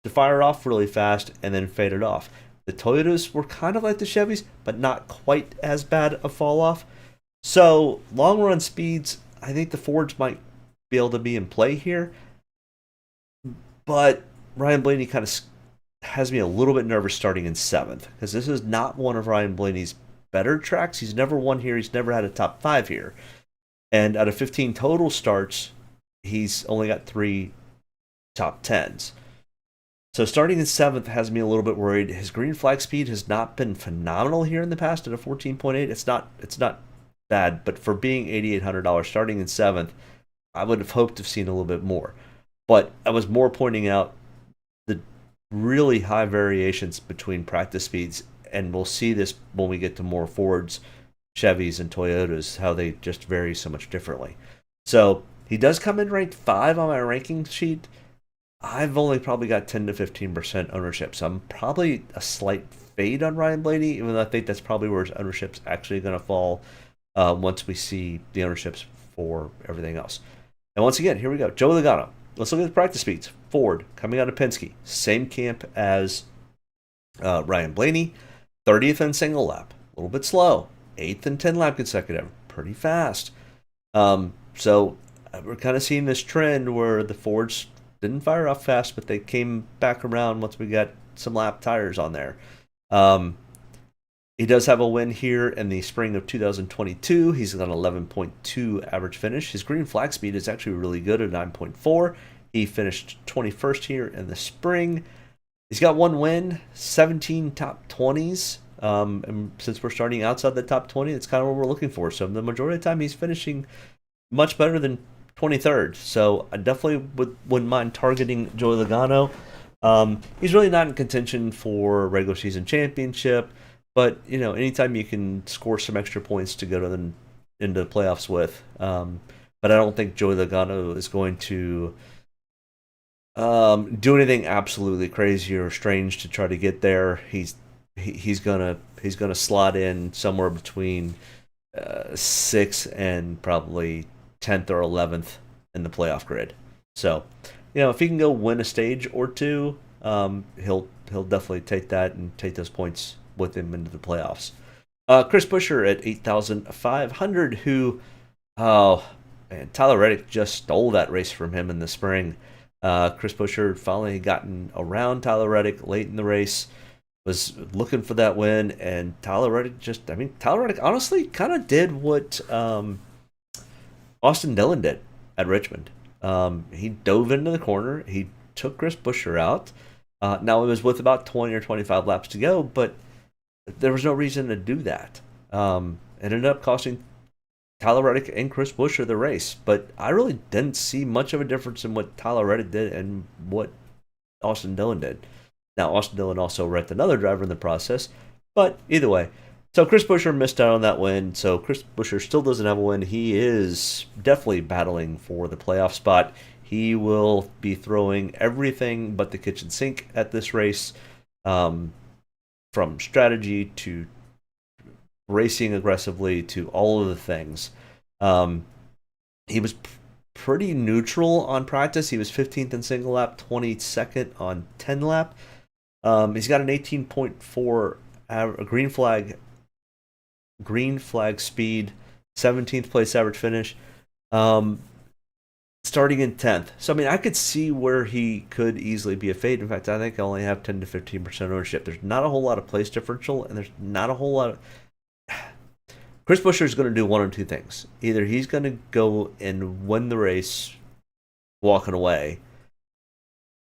to fire off really fast and then fade it off. The Toyotas were kind of like the Chevys, but not quite as bad a fall off. So long run speeds, I think the Fords might be able to be in play here. But Ryan Blaney kind of has me a little bit nervous starting in 7th, because this is not one of Ryan Blaney's better tracks. He's never won here. He's never had a top 5 here. And out of 15 total starts, he's only got 3 top 10s. So starting in 7th has me a little bit worried. His green flag speed has not been phenomenal here in the past at a 14.8. It's not bad, but for being $8,800 starting in 7th, I would have hoped to have seen a little bit more. But I was more pointing out the really high variations between practice speeds, and we'll see this when we get to more Fords, Chevys, and Toyotas, how they just vary so much differently. So he does come in ranked 5 on my ranking sheet. I've only probably got 10 to 15% ownership, so I'm probably a slight fade on Ryan Blaney, even though I think that's probably where his ownership's actually going to fall once we see the ownerships for everything else. And once again, here we go. Joey Logano. Let's look at the practice speeds. Ford, coming out of Penske, same camp as Ryan Blaney, 30th in single lap, a little bit slow, 8th in 10-lap consecutive, pretty fast. So we're kind of seeing this trend where the Fords didn't fire off fast, but they came back around once we got some lap tires on there. He does have a win here in the spring of 2022. He's got an 11.2 average finish. His green flag speed is actually really good at 9.4. He finished 21st here in the spring. He's got 1 win, 17 top 20s. And since we're starting outside the top 20, it's kind of what we're looking for. So the majority of the time, he's finishing much better than 23rd. So I definitely wouldn't mind targeting Joey Logano. He's really not in contention for regular season championship, but anytime you can score some extra points to go into the playoffs with. But I don't think Joey Logano is going to do anything absolutely crazy or strange to try to get there. He's gonna slot in somewhere between sixth and probably 10th or 11th in the playoff grid. So, if he can go win a stage or two, he'll definitely take that and take those points with him into the playoffs. Chris Buescher at 8,500, who, oh man, Tyler Reddick just stole that race from him in the spring. Chris Buescher finally gotten around Tyler Reddick late in the race, was looking for that win, and Tyler Reddick Tyler Reddick honestly kind of did what Austin Dillon did at Richmond. He dove into the corner, he took Chris Buescher out. Now it was with about 20 or 25 laps to go, but there was no reason to do that. It ended up costing Tyler Reddick and Chris Buescher the race, but I really didn't see much of a difference in what Tyler Reddick did and what Austin Dillon did. Now, Austin Dillon also wrecked another driver in the process, but either way. So Chris Buescher missed out on that win, so Chris Buescher still doesn't have a win. He is definitely battling for the playoff spot. He will be throwing everything but the kitchen sink at this race, from strategy to racing aggressively to all of the things. He was pretty neutral on practice. He was 15th in single lap, 22nd on 10 lap. He's got an 18.4 green flag speed, 17th place average finish, starting in 10th. So I could see where he could easily be a fade. In fact, I think I only have 10 to 15% ownership. There's not a whole lot of place differential, and there's not a whole lot of. Chris Buescher is going to do one of two things. Either he's going to go and win the race walking away,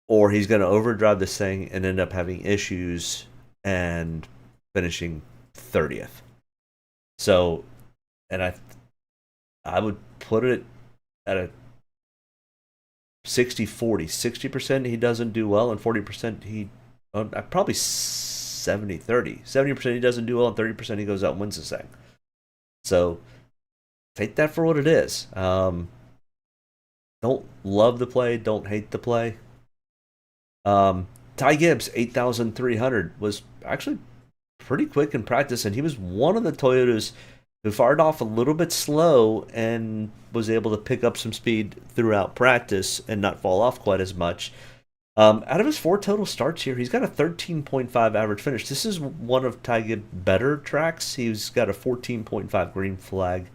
or he's going to overdrive this thing and end up having issues and finishing 30th. So, and I would put it at a 60-40. 60% he doesn't do well, and 40% probably 70-30. 70% he doesn't do well, and 30% he goes out and wins this thing. So, take that for what it is. Don't love the play, don't hate the play. Ty Gibbs, 8,300, was actually pretty quick in practice, and he was one of the Toyotas who fired off a little bit slow and was able to pick up some speed throughout practice and not fall off quite as much. Out of his 4 total starts here, he's got a 13.5 average finish. This is one of Ty Gibbs' better tracks. He's got a 14.5 green flag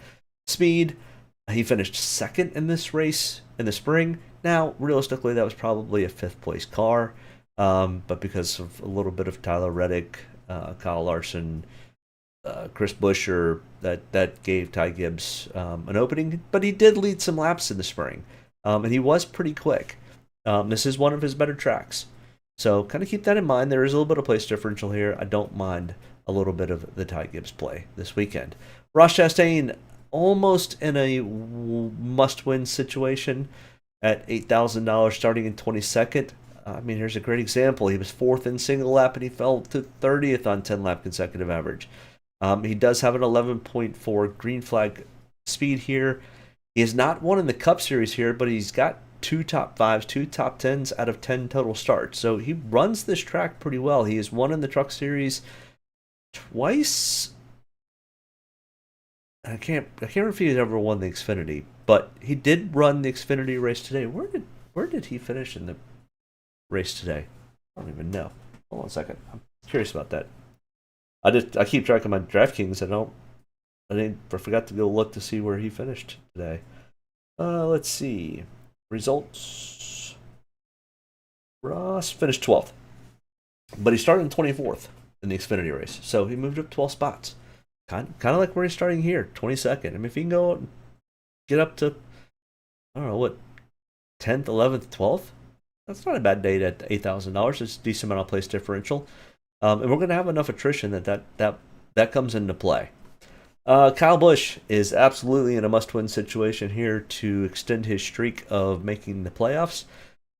speed. He finished second in this race in the spring. Now, realistically, that was probably a 5th place car, but because of a little bit of Tyler Reddick, Kyle Larson, Chris Buescher, that gave Ty Gibbs an opening. But he did lead some laps in the spring, and he was pretty quick. This is one of his better tracks. So kind of keep that in mind. There is a little bit of place differential here. I don't mind a little bit of the Ty Gibbs play this weekend. Ross Chastain, almost in a must-win situation at $8,000 starting in 22nd. Here's a great example. He was 4th in single lap, and he fell to 30th on 10-lap consecutive average. He does have an 11.4 green flag speed here. He is not won in the Cup Series here, but he's got 2 top 5s, 2 top 10s out of 10 total starts. So he runs this track pretty well. He has won in the Truck Series twice. I can't remember if he's ever won the Xfinity, but he did run the Xfinity race today. Where did he finish in the race today? I don't even know. Hold on a second. I'm curious about that. I keep track of my Draftkings, and I forgot to go look to see where he finished today. Let's see. Results. Ross finished 12th, but he started in 24th in the Xfinity race, so he moved up 12 spots. Kind of like where he's starting here, 22nd. If he can go and get up to, I don't know, what, 10th, 11th, 12th, that's not a bad day at $8,000. It's a decent amount of place differential. And we're going to have enough attrition that comes into play. Kyle Busch is absolutely in a must-win situation here to extend his streak of making the playoffs,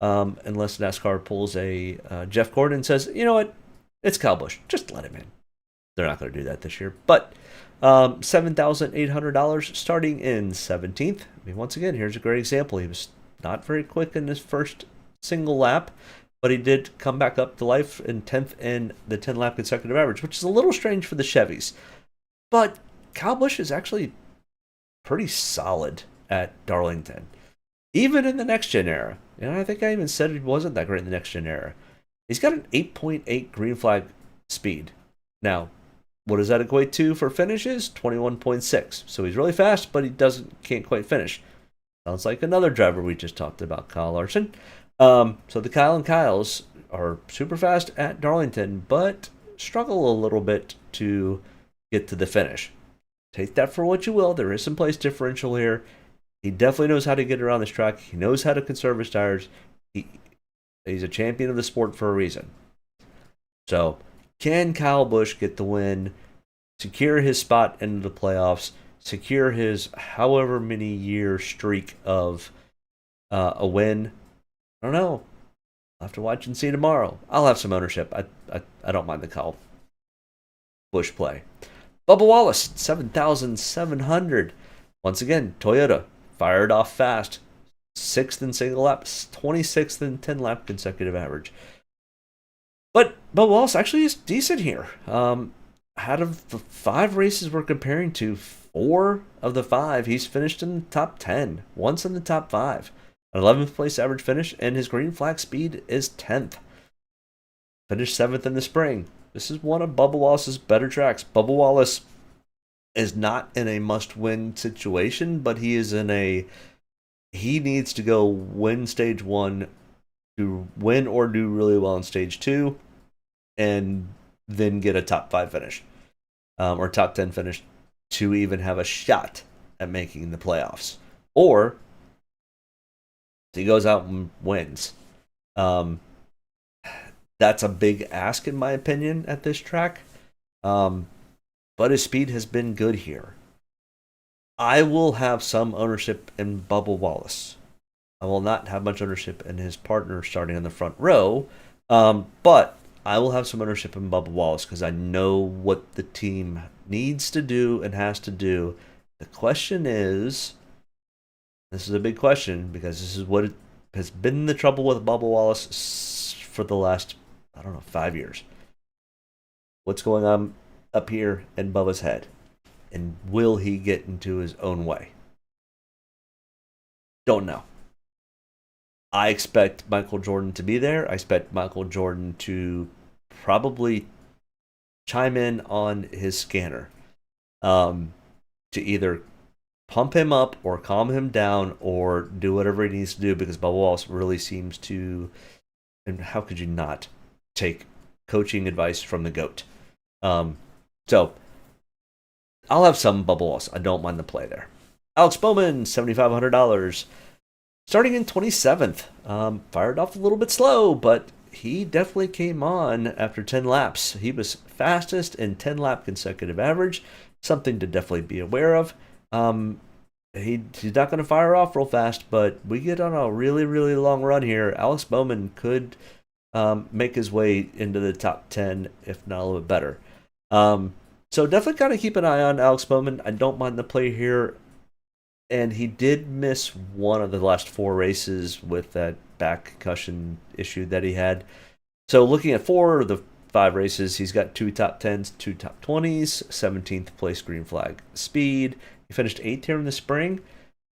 unless NASCAR pulls a Jeff Gordon and says, you know what, it's Kyle Busch, just let him in. They're not going to do that this year. But $7,800 starting in 17th. Once again, here's a great example. He was not very quick in his first single lap, but he did come back up to life in 10th in the 10 lap consecutive average, which is a little strange for the Chevys. But Kyle Busch is actually pretty solid at Darlington, even in the next gen era. And I think I even said he wasn't that great in the next gen era. He's got an 8.8 green flag speed. Now, what does that equate to for finishes? 21.6. So he's really fast, but he can't quite finish. Sounds like another driver we just talked about, Kyle Larson. So the Kyle and Kyles are super fast at Darlington, but struggle a little bit to get to the finish. Take that for what you will. There is some place differential here. He definitely knows how to get around this track. He knows how to conserve his tires. He's a champion of the sport for a reason. So, can Kyle Busch get the win, secure his spot into the playoffs, secure his however many year streak of a win? I don't know. I'll have to watch and see tomorrow. I'll have some ownership. I don't mind the Kyle Busch play. Bubba Wallace, 7,700. Once again, Toyota fired off fast. 6th in single laps, 26th in 10 lap consecutive average. But Bubba Wallace actually is decent here. Out of the 5 races we're comparing to, 4 of the 5, he's finished in the top 10, once in the top 5. An 11th place average finish, and his green flag speed is 10th. Finished 7th in the spring. This is one of Bubba Wallace's better tracks. Bubba Wallace is not in a must-win situation, but he is in a... He needs to go win stage 1, to win or do really well in stage 2, and then get a top 5 finish, or top 10 finish, to even have a shot at making the playoffs. Or he goes out and wins. That's a big ask, in my opinion, at this track. But his speed has been good here. I will have some ownership in Bubba Wallace. I will not have much ownership in his partner starting in the front row. But I will have some ownership in Bubba Wallace because I know what the team needs to do and has to do. The question is, this is a big question because this is what has been the trouble with Bubba Wallace for the last, 5 years. What's going on up here in Bubba's head? And will he get into his own way? Don't know. I expect Michael Jordan to be there. I expect Michael Jordan to probably chime in on his scanner to either pump him up or calm him down or do whatever he needs to do, because Bubba Wallace really seems to, and how could you not take coaching advice from the GOAT? So I'll have some Bubba Wallace. I don't mind the play there. Alex Bowman, $7,500. Starting in 27th. Fired off a little bit slow, but he definitely came on after 10 laps. He was fastest in 10 lap consecutive average. Something to definitely be aware of. He's not going to fire off real fast, but we get on a really, really long run here. Alex Bowman could make his way into the top 10, if not a little bit better. So definitely kind of keep an eye on Alex Bowman. I don't mind the play here. And he did miss one of the last 4 races with that back concussion issue that he had. So looking at 4 of the 5 races, he's got 2 top 10s, 2 top 20s, 17th place green flag speed. He finished 8th here in the spring.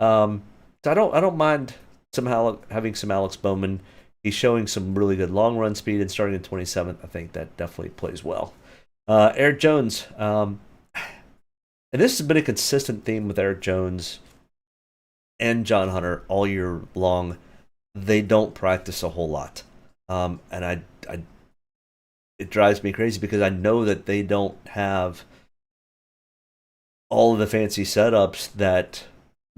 So I don't mind somehow having some Alex Bowman. He's showing some really good long run speed, and starting in 27th, I think that definitely plays well. Eric Jones, and this has been a consistent theme with Eric Jones and John Hunter all year long. They don't practice a whole lot, and it drives me crazy because I know that they don't have all of the fancy setups that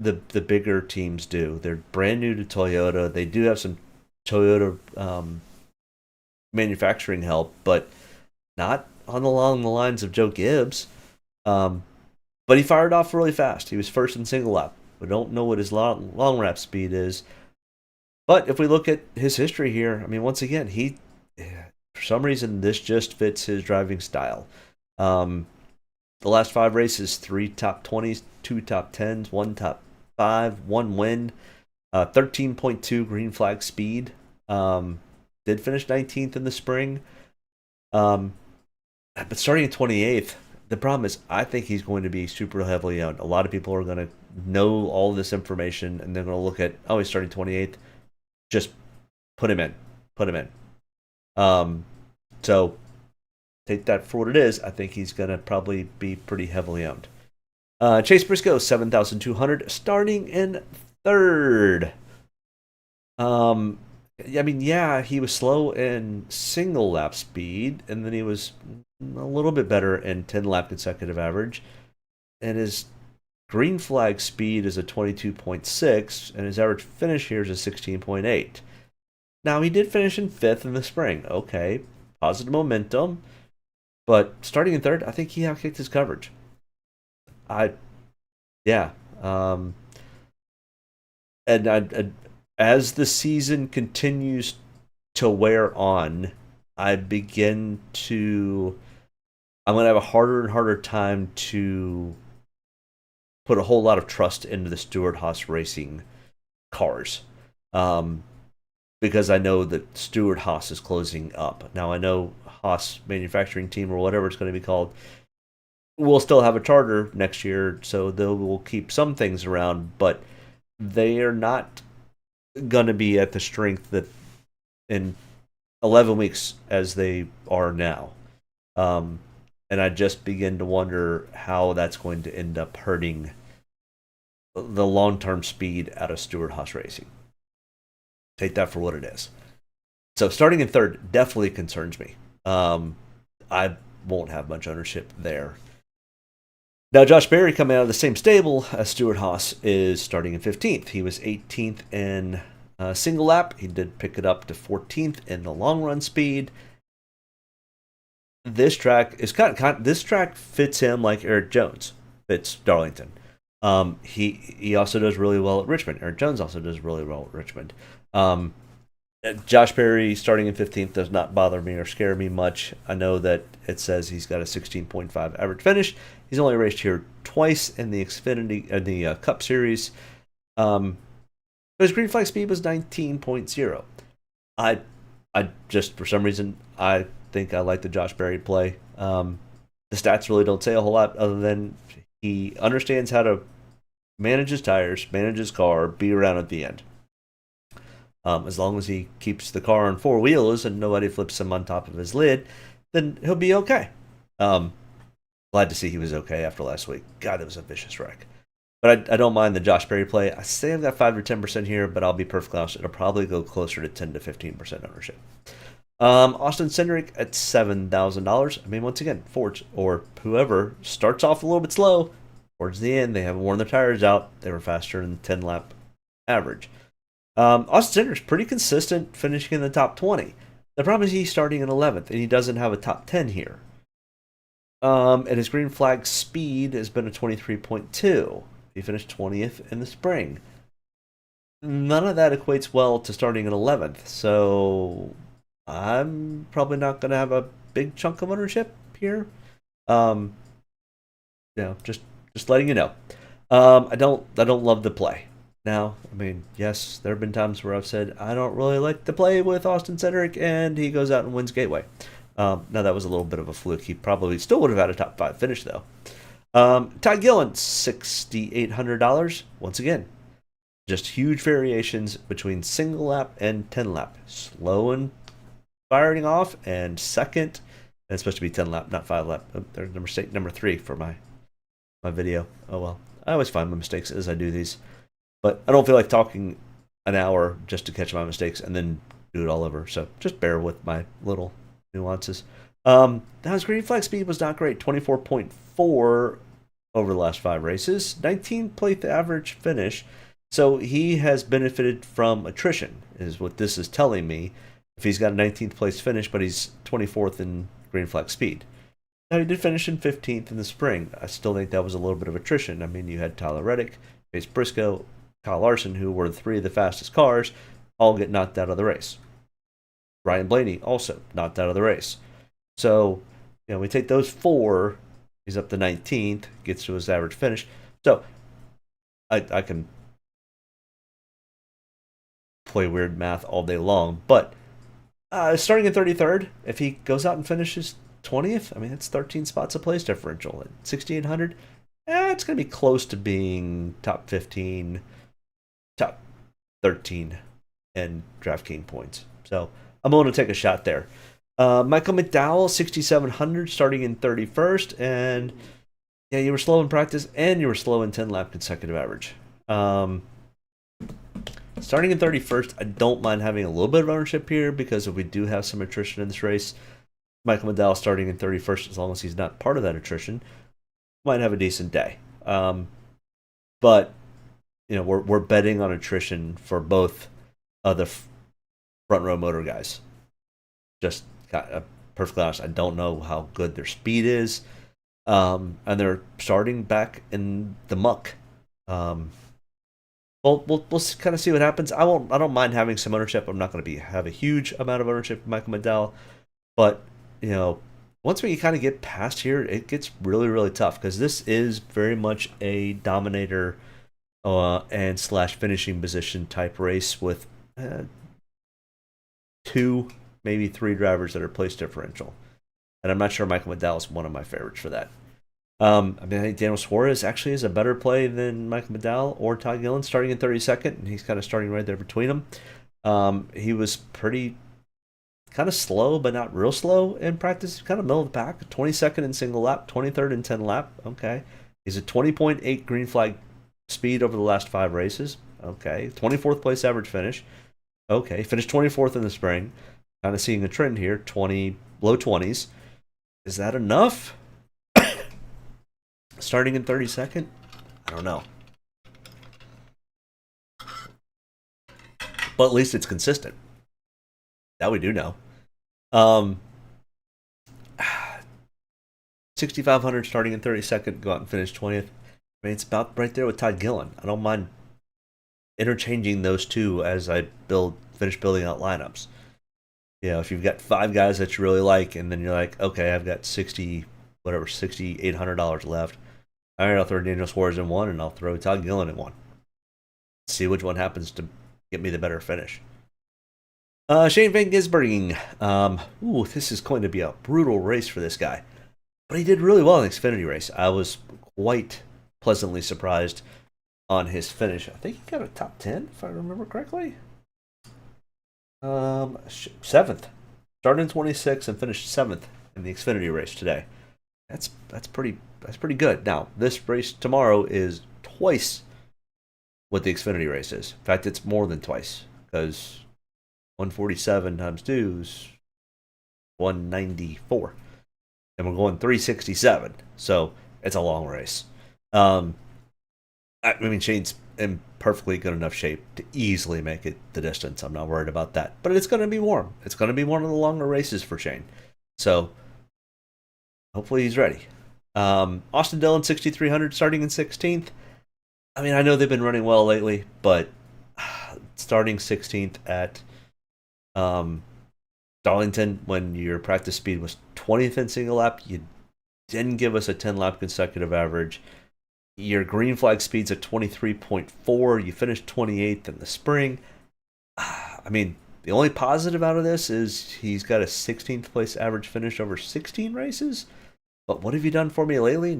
the bigger teams do. They're brand new to Toyota. They do have some Toyota manufacturing help, but not along the lines of Joe Gibbs. But he fired off really fast. He was first in single lap. We don't know what his long lap speed is. But if we look at his history here, I mean, once again, for some reason, this just fits his driving style. The last 5 races, 3 top 20s, 2 top 10s, 1 top 5, 1 win, 13.2 green flag speed. Did finish 19th in the spring. Um, but starting in 28th, the problem is I think he's going to be super heavily owned. A lot of people are going to know all this information and they're going to look at, oh, he's starting 28th. Just put him in. Put him in. So take that for what it is. I think he's going to probably be pretty heavily owned. Chase Briscoe, 7,200, starting in third. I mean, yeah, he was slow in single lap speed, and then he was a little bit better in 10 lap consecutive average. And his green flag speed is a 22.6, and his average finish here is a 16.8. Now, he did finish in fifth in the spring. Okay, positive momentum. But starting in third, I think he outkicked his coverage. Yeah. And as the season continues to wear on, I'm going to have a harder and harder time to put a whole lot of trust into the Stewart-Haas Racing cars. Because I know that Stewart-Haas is closing up. Now, I know Haas Manufacturing Team, or whatever it's going to be called, will still have a charter next year, so they will keep some things around, but they are not going to be at the strength that in 11 weeks as they are now. And I just begin to wonder how that's going to end up hurting the long-term speed out of Stewart-Haas Racing. Take that for what it is. So starting in third definitely concerns me. I won't have much ownership there. Now, Josh Berry, coming out of the same stable as Stewart-Haas, is starting in 15th. He was 18th in single lap. He did pick it up to 14th in the long run speed. This track is this track fits him like Eric Jones fits Darlington. He also does really well at Richmond. Eric Jones also does really well at Richmond. Josh Berry starting in 15th does not bother me or scare me much. I know that it says he's got a 16.5 average finish. He's only raced here twice in the Xfinity Cup Series. His green flag speed was 19.0. I just, for some reason, I think I like the Josh Berry play. The stats really don't say a whole lot other than he understands how to manage his tires, manage his car, be around at the end. As long as he keeps the car on four wheels and nobody flips him on top of his lid, then he'll be okay. Glad to see he was okay after last week. God, that was a vicious wreck. But I don't mind the Josh Berry play. I say I've got 5 to 10% here, but I'll be perfectly honest. It'll probably go closer to 10 to 15% ownership. Austin Cindric at $7,000. I mean, once again, Ford or whoever starts off a little bit slow. Towards the end, they haven't worn their tires out. They were faster than 10 lap average. Austin Cindric's pretty consistent, finishing in the top 20. The problem is he's starting in 11th, and he doesn't have a top 10 here. And his green flag speed has been a 23.2. He finished 20th in the spring. None of that equates well to starting in 11th, so I'm probably not going to have a big chunk of ownership here. Just letting you know. I don't love the play. Now, I mean, yes, there have been times where I've said I don't really like the play with Austin Cindric, and he goes out and wins Gateway. Now, that was a little bit of a fluke. He probably still would have had a top 5 finish, though. Ty Gillen, $6,800. Once again, just huge variations between single lap and 10 lap. Slow and firing off, and second. And it's supposed to be 10 lap, not 5 lap. Oh, there's mistake number 3 for my video. Oh well, I always find my mistakes as I do these. But I don't feel like talking an hour just to catch my mistakes and then do it all over. So just bear with my little nuances. Now his green flag speed was not great. 24.4 over the last 5 races. 19th place average finish. So he has benefited from attrition, is what this is telling me. If he's got a 19th place finish, but he's 24th in green flag speed. Now he did finish in 15th in the spring. I still think that was a little bit of attrition. I mean, you had Tyler Reddick, Chase Briscoe, Kyle Larson, who were 3 of the fastest cars, all get knocked out of the race. Ryan Blaney also knocked out of the race. So, we take those 4, he's up to 19th, gets to his average finish. So, I can play weird math all day long. But starting in 33rd, if he goes out and finishes 20th, I mean, it's 13 spots of place differential at 6,800. It's going to be close to being top 15, top 13 in DraftKings points. So I'm willing to take a shot there. Michael McDowell, 6,700, starting in 31st. And yeah, you were slow in practice and you were slow in 10 lap consecutive average. Starting in 31st, I don't mind having a little bit of ownership here because if we do have some attrition in this race, Michael McDowell starting in 31st, as long as he's not part of that attrition, might have a decent day. But you know, we're betting on attrition for both of the front row motor guys. Just perfectly honest, I don't know how good their speed is, and they're starting back in the muck. We'll kind of see what happens. I don't mind having some ownership. I'm not going to have a huge amount of ownership of Michael McDowell, but you know, once we kind of get past here, it gets really, really tough because this is very much a Dominator and / finishing position type race with 2, maybe 3 drivers that are place differential. And I'm not sure Michael McDowell is one of my favorites for that. I mean, I think Daniel Suarez actually is a better play than Michael McDowell or Todd Gillen starting in 32nd, and he's kind of starting right there between them. He was pretty kind of slow, but not real slow in practice. Kind of middle of the pack. 22nd in single lap, 23rd in 10 lap. Okay. He's a 20.8 green flag speed over the last 5 races. Okay. 24th place average finish. Okay. Finished 24th in the spring. Kind of seeing a trend here. Low 20s. Is that enough? Starting in 32nd? I don't know. But at least it's consistent. That we do know. 6,500 starting in 32nd, go out and finish 20th. I mean, it's about right there with Todd Gillen. I don't mind interchanging those two as I finish building out lineups. You know, if you've got 5 guys that you really like, and then you're like, okay, I've got $6,800 left. All right, I'll throw Daniel Suarez in one, and I'll throw Todd Gillen in one. See which one happens to get me the better finish. Shane Van Gisbergen. This is going to be a brutal race for this guy. But he did really well in the Xfinity race. I was quite pleasantly surprised on his finish. I think he got a top 10, if I remember correctly. 7th. Started in 26th and finished 7th in the Xfinity race today. That's pretty good. Now, this race tomorrow is twice what the Xfinity race is. In fact, it's more than twice because 147 times 2 is 194. And we're going 367. So it's a long race. I mean, Shane's in perfectly good enough shape to easily make it the distance. I'm not worried about that. But it's going to be warm. It's going to be one of the longer races for Shane. So hopefully he's ready. Austin Dillon, 6,300, starting in 16th. I mean, I know they've been running well lately, but starting 16th at Darlington when your practice speed was 20th in single lap, you didn't give us a 10 lap consecutive average. Your green flag speed's at 23.4. You finished 28th in the spring. I mean, the only positive out of this is he's got a 16th place average finish over 16 races. But what have you done for me lately?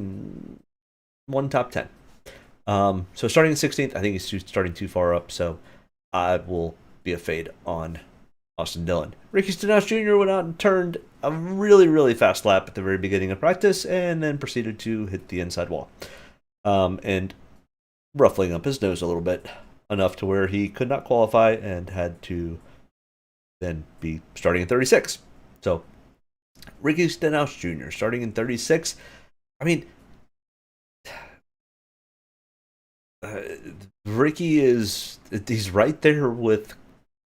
One top 10. So starting in 16th, I think he's starting too far up. So I will be a fade on Austin Dillon. Ricky Stenhouse Jr. went out and turned a really, really fast lap at the very beginning of practice and then proceeded to hit the inside wall. And ruffling up his nose a little bit, enough to where he could not qualify and had to then be starting in 36. So Ricky Stenhouse Jr. starting in 36. I mean, he's right there with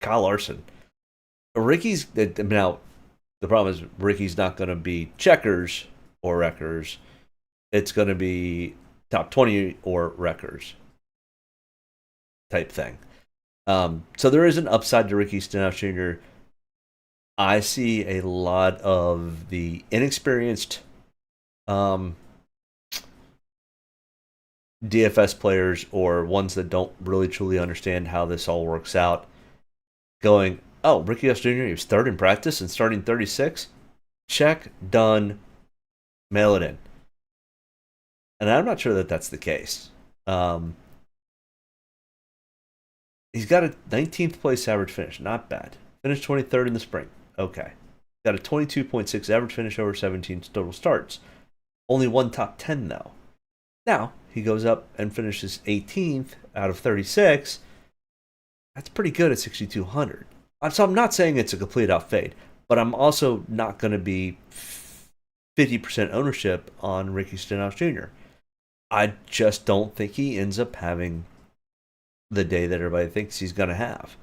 Kyle Larson. Ricky's now. The problem is Ricky's not going to be checkers or wreckers. It's going to be top 20 or wreckers type thing. So there is an upside to Ricky Stenhouse Jr. I see a lot of the inexperienced DFS players or ones that don't really truly understand how this all works out going, oh, Ricky S. Jr., he was third in practice and starting 36. Check, done, mail it in. And I'm not sure that that's the case. He's got a 19th place average finish. Not bad. Finished 23rd in the spring. Okay. Got a 22.6 average finish over 17 total starts. Only one top 10, though. Now, he goes up and finishes 18th out of 36. That's pretty good at 6,200. So I'm not saying it's a complete out fade, but I'm also not going to be 50% ownership on Ricky Stenhouse Jr. I just don't think he ends up having the day that everybody thinks he's going to have.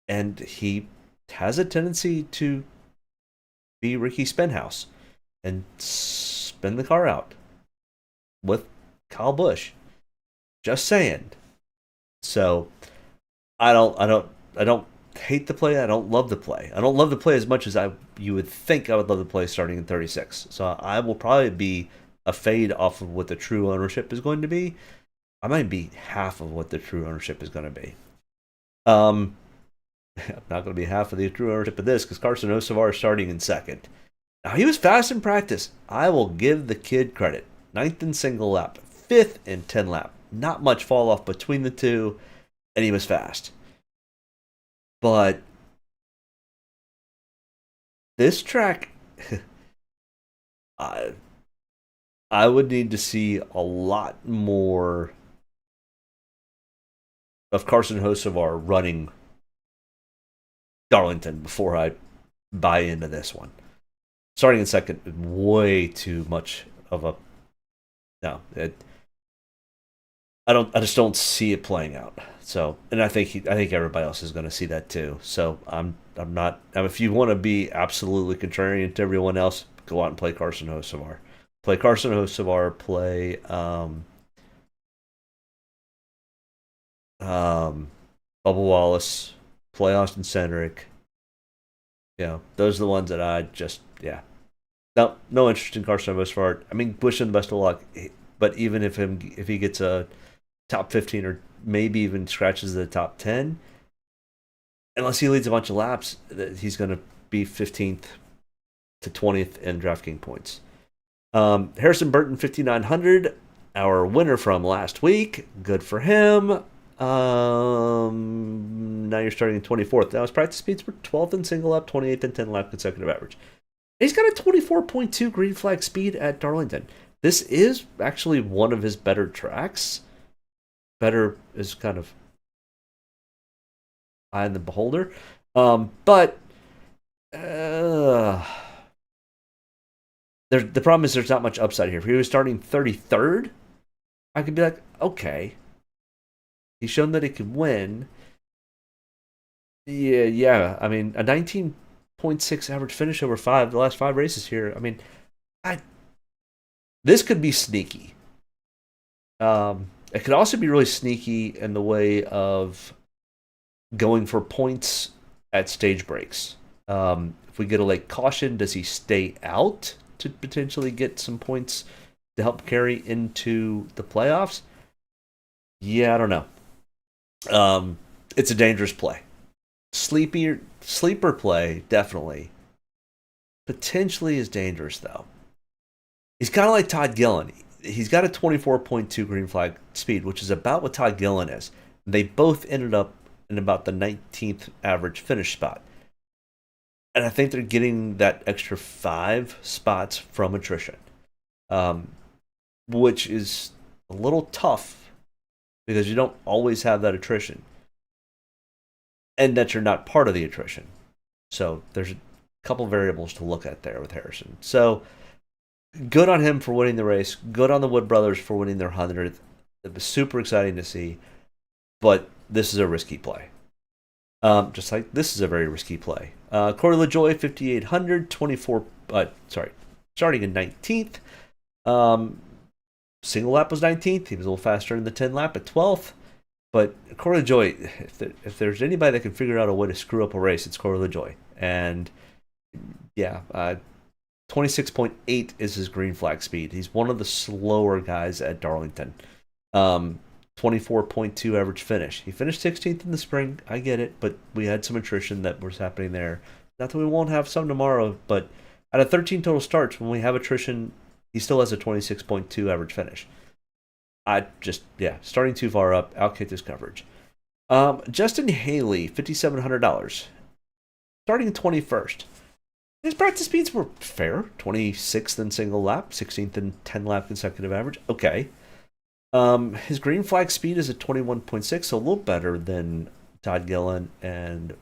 And he has a tendency to be Ricky Stenhouse and spin the car out with Kyle Busch. Just saying. So I don't hate the play. I don't love the play. I don't love the play as much as you would think I would love the play starting in 36. So I will probably be a fade off of what the true ownership is going to be. I might be half of what the true ownership is going to be. I'm not going to be half of the true ownership of this because Carson Hocevar is starting in second. Now, he was fast in practice. I will give the kid credit. 9th in single lap, 5th in 10 lap. Not much fall off between the two, and he was fast. But this track, I would need to see a lot more of Carson Hocevar running Darlington before I buy into this one. Starting in second, way too much of a no. I just don't see it playing out. So, and I think everybody else is going to see that too. So I'm not. If you want to be absolutely contrarian to everyone else, go out and play Carson Hocevar. Play Carson Hocevar. Play Bubba Wallace. Play Austin Cindric. Those are the ones that I just no interest in Carson Hocevar. I mean, wish him the best of luck. But even if he gets a top 15 or maybe even scratches the top 10, unless he leads a bunch of laps, he's going to be 15th to 20th in Draftkings points. Harrison Burton, 5,900, our winner from last week. Good for him. Now you're starting in 24th. Now his practice speeds were 12th in single lap, 28th in 10 lap consecutive average. He's got a 24.2 green flag speed at Darlington. This is actually one of his better tracks. Better is kind of eye in the beholder. But the problem is there's not much upside here. If he was starting 33rd, I could be like, okay. He's shown that he can win. Yeah. I mean, a 19.6 average finish over the last 5 races here. I mean, this could be sneaky. It could also be really sneaky in the way of going for points at stage breaks. If we get a late caution, does he stay out to potentially get some points to help carry into the playoffs? Yeah, I don't know. It's a dangerous play. Sleeper play, definitely. Potentially is dangerous, though. He's kind of like Todd Gillen. He's got a 24.2 green flag speed, which is about what Todd Gillen is. They both ended up in about the 19th average finish spot. And I think they're getting that extra 5 spots from attrition, which is a little tough because you don't always have that attrition. And that you're not part of the attrition. So there's a couple variables to look at there with Harrison. So good on him for winning the race. Good on the Wood brothers for winning their 100th. It was super exciting to see. But this is a risky play. Just like this is a very risky play. Corey LaJoie, 5,800, starting in 19th. Single lap was 19th. He was a little faster in the 10 lap at 12th. But Corey LaJoie, if there's anybody that can figure out a way to screw up a race, it's Corey LaJoie. And 26.8 is his green flag speed. He's one of the slower guys at Darlington. 24.2 average finish. He finished 16th in the spring. I get it, but we had some attrition that was happening there. Not that we won't have some tomorrow, but out of 13 total starts, when we have attrition, he still has a 26.2 average finish. Starting too far up, outkicked his coverage. Justin Haley, $5,700. Starting 21st. His practice speeds were fair. 26th in single lap, 16th in 10 lap consecutive average. Okay. His green flag speed is at 21.6, so a little better than Todd Gillen and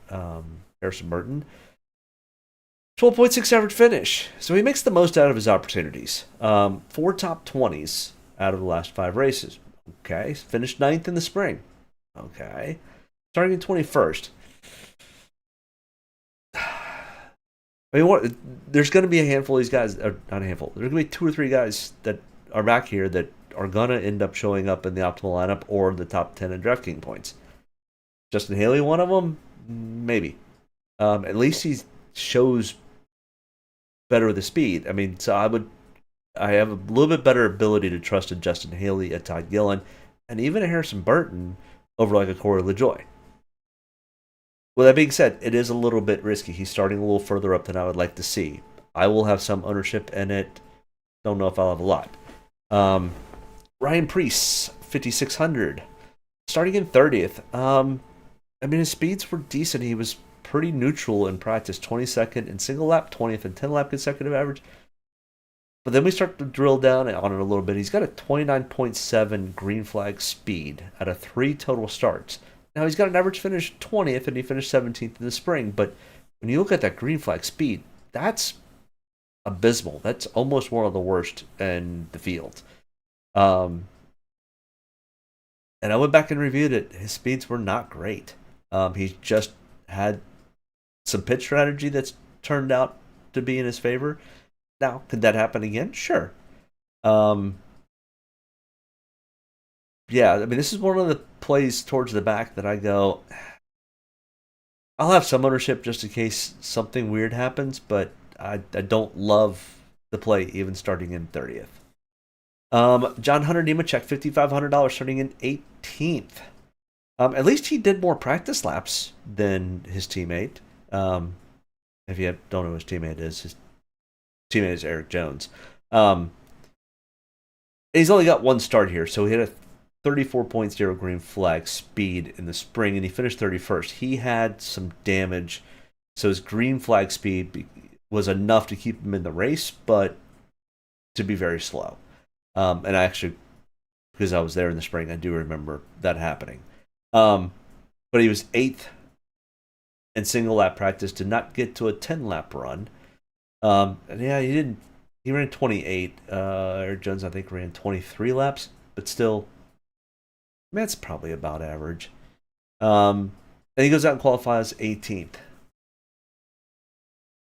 Harrison Burton. 12.6 average finish. So he makes the most out of his opportunities. 4 top 20s out of the last 5 races. Okay. Finished 9th in the spring. Okay. Starting in 21st. I mean, there's going to be a handful of these guys, or not a handful, there's going to be 2 or 3 guys that are back here that are going to end up showing up in the optimal lineup or the top 10 in Draftkings points. Justin Haley, one of them? Maybe. At least he shows better with the speed. I mean, so I have a little bit better ability to trust a Justin Haley, a Todd Gillen, and even a Harrison Burton over like a Corey LaJoie. With that being said, it is a little bit risky. He's starting a little further up than I would like to see. I will have some ownership in it. Don't know if I'll have a lot. Ryan Preece, 5,600. Starting in 30th. I mean, his speeds were decent. He was pretty neutral in practice. 22nd in single lap, 20th in 10 lap consecutive average. But then we start to drill down on it a little bit. He's got a 29.7 green flag speed out of 3 total starts. Now, he's got an average finish 20th, and he finished 17th in the spring. But when you look at that green flag speed, that's abysmal. That's almost one of the worst in the field. And I went back and reviewed it. His speeds were not great. He just had some pitch strategy that's turned out to be in his favor. Now, could that happen again? Sure. Yeah, I mean, this is one of the plays towards the back that I go, I'll have some ownership just in case something weird happens, but I don't love the play even starting in 30th. John Hunter Nemechek, $5,500 starting in 18th. At least he did more practice laps than his teammate. If you don't know who his teammate is, his teammate is Eric Jones. He's only got 1 start here, so he had a 34.0 green flag speed in the spring, and he finished 31st. He had some damage, so his green flag speed was enough to keep him in the race, but to be very slow. And I actually, because I was there in the spring, I do remember that happening. But he was 8th in single lap practice, did not get to a 10 lap run. And yeah, he didn't. He ran 28. Eric Jones, I think, ran 23 laps, but still, that's probably about average. And he goes out and qualifies 18th.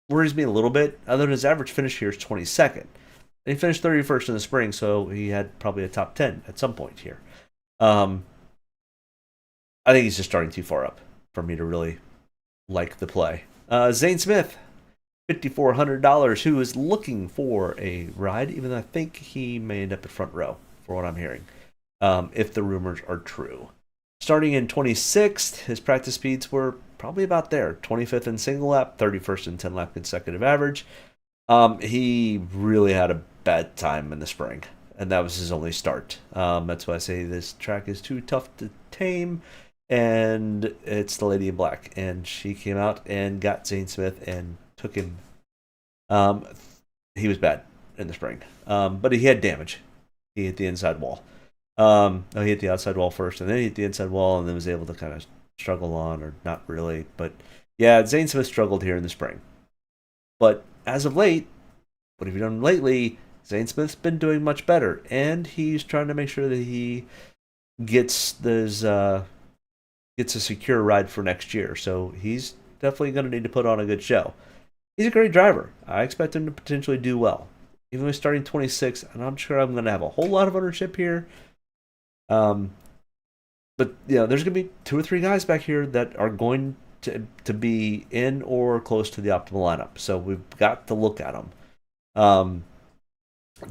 Worries me a little bit. Other than his average finish here is 22nd. And he finished 31st in the spring, so he had probably a top 10 at some point here. I think he's just starting too far up for me to really like the play. Zane Smith, $5,400, who is looking for a ride, even though I think he may end up at front row, for what I'm hearing, if the rumors are true. Starting in 26th, his practice speeds were probably about there. 25th in single lap, 31st in 10 lap consecutive average. He really had a bad time in the spring, and that was his only start. That's why I say this track is too tough to tame, and it's the Lady in Black. And she came out and got Zane Smith and took him. He was bad in the spring, but he had damage. He hit the inside wall. No, he hit the outside wall first, and then he hit the inside wall, and then was able to kind of struggle on, or not really. But yeah, Zane Smith struggled here in the spring. But as of late, what have you done lately? Zane Smith's been doing much better, and he's trying to make sure that he gets a secure ride for next year. So he's definitely going to need to put on a good show. He's a great driver. I expect him to potentially do well. Even with starting 26, and I'm sure I'm going to have a whole lot of ownership here. But there's going to be 2 or 3 guys back here that are going to be in or close to the optimal lineup. So we've got to look at them.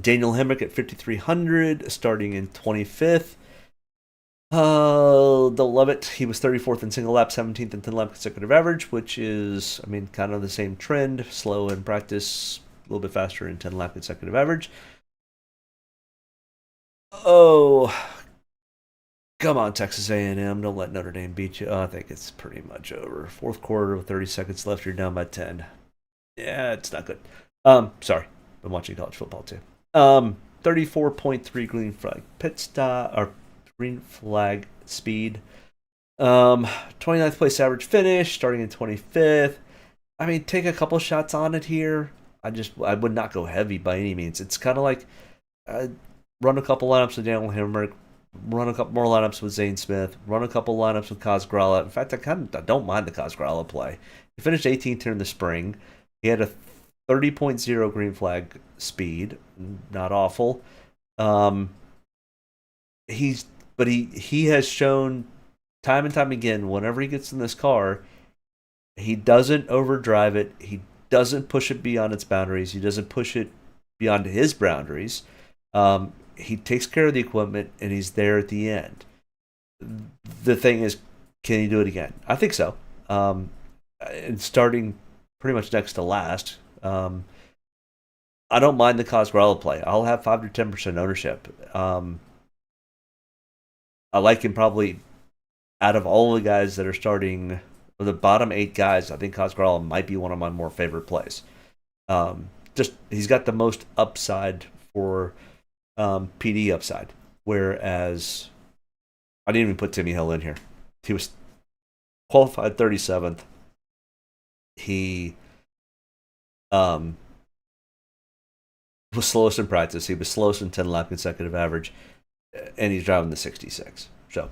Daniel Hemrick at 5,300, starting in 25th. Don't love it. He was 34th in single lap, 17th in 10 lap consecutive average, which is, I mean, kind of the same trend. Slow in practice, a little bit faster in 10 lap consecutive average. Oh, come on, Texas A&M. Don't let Notre Dame beat you. Oh, I think it's pretty much over. Fourth quarter with 30 seconds left. You're down by 10. Yeah, it's not good. Sorry. I'm watching college football too. 34.3 green flag pit stop or green flag speed. 29th place average finish, starting in 25th. I mean, take a couple shots on it here. I would not go heavy by any means. It's kind of like run a couple lineups with Daniel Hemrick, run a couple more lineups with Zane Smith, run a couple lineups with Kaz Grala. In fact, I don't mind the Kaz Grala play. He finished 18th here in the spring. He had a 30.0 green flag speed, not awful. He has shown time and time again whenever he gets in this car, he doesn't overdrive it. He doesn't push it beyond its boundaries. He doesn't push it beyond his boundaries. He takes care of the equipment and he's there at the end. The thing is, can he do it again? I think so. And starting pretty much next to last. I don't mind the Cosgrella play. I'll have 5 to 10% ownership. I like him probably out of all the guys that are starting, the bottom 8 guys. I think Cosgrella might be one of my more favorite plays. Just he's got the most upside for PD upside, whereas I didn't even put Timmy Hill in here. He was qualified 37th. He was slowest in practice. He was slowest in 10 lap consecutive average, and he's driving the 66. So,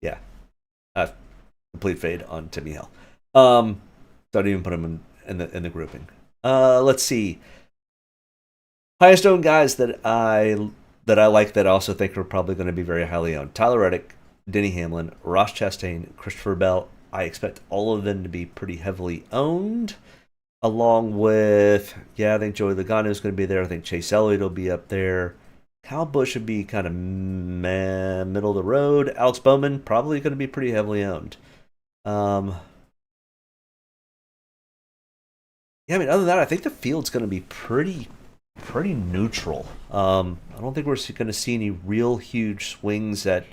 yeah, complete fade on Timmy Hill. Don't even put him in the grouping. Let's see. Highest owned guys that I like that I also think are probably going to be very highly owned: Tyler Reddick, Denny Hamlin, Ross Chastain, Christopher Bell. I expect all of them to be pretty heavily owned, along with, I think Joey Logano is going to be there. I think Chase Elliott will be up there. Kyle Busch should be kind of middle of the road. Alex Bowman probably going to be pretty heavily owned. I mean, other than that, I think the field's going to be pretty neutral. I don't think we're going to see any real huge swings at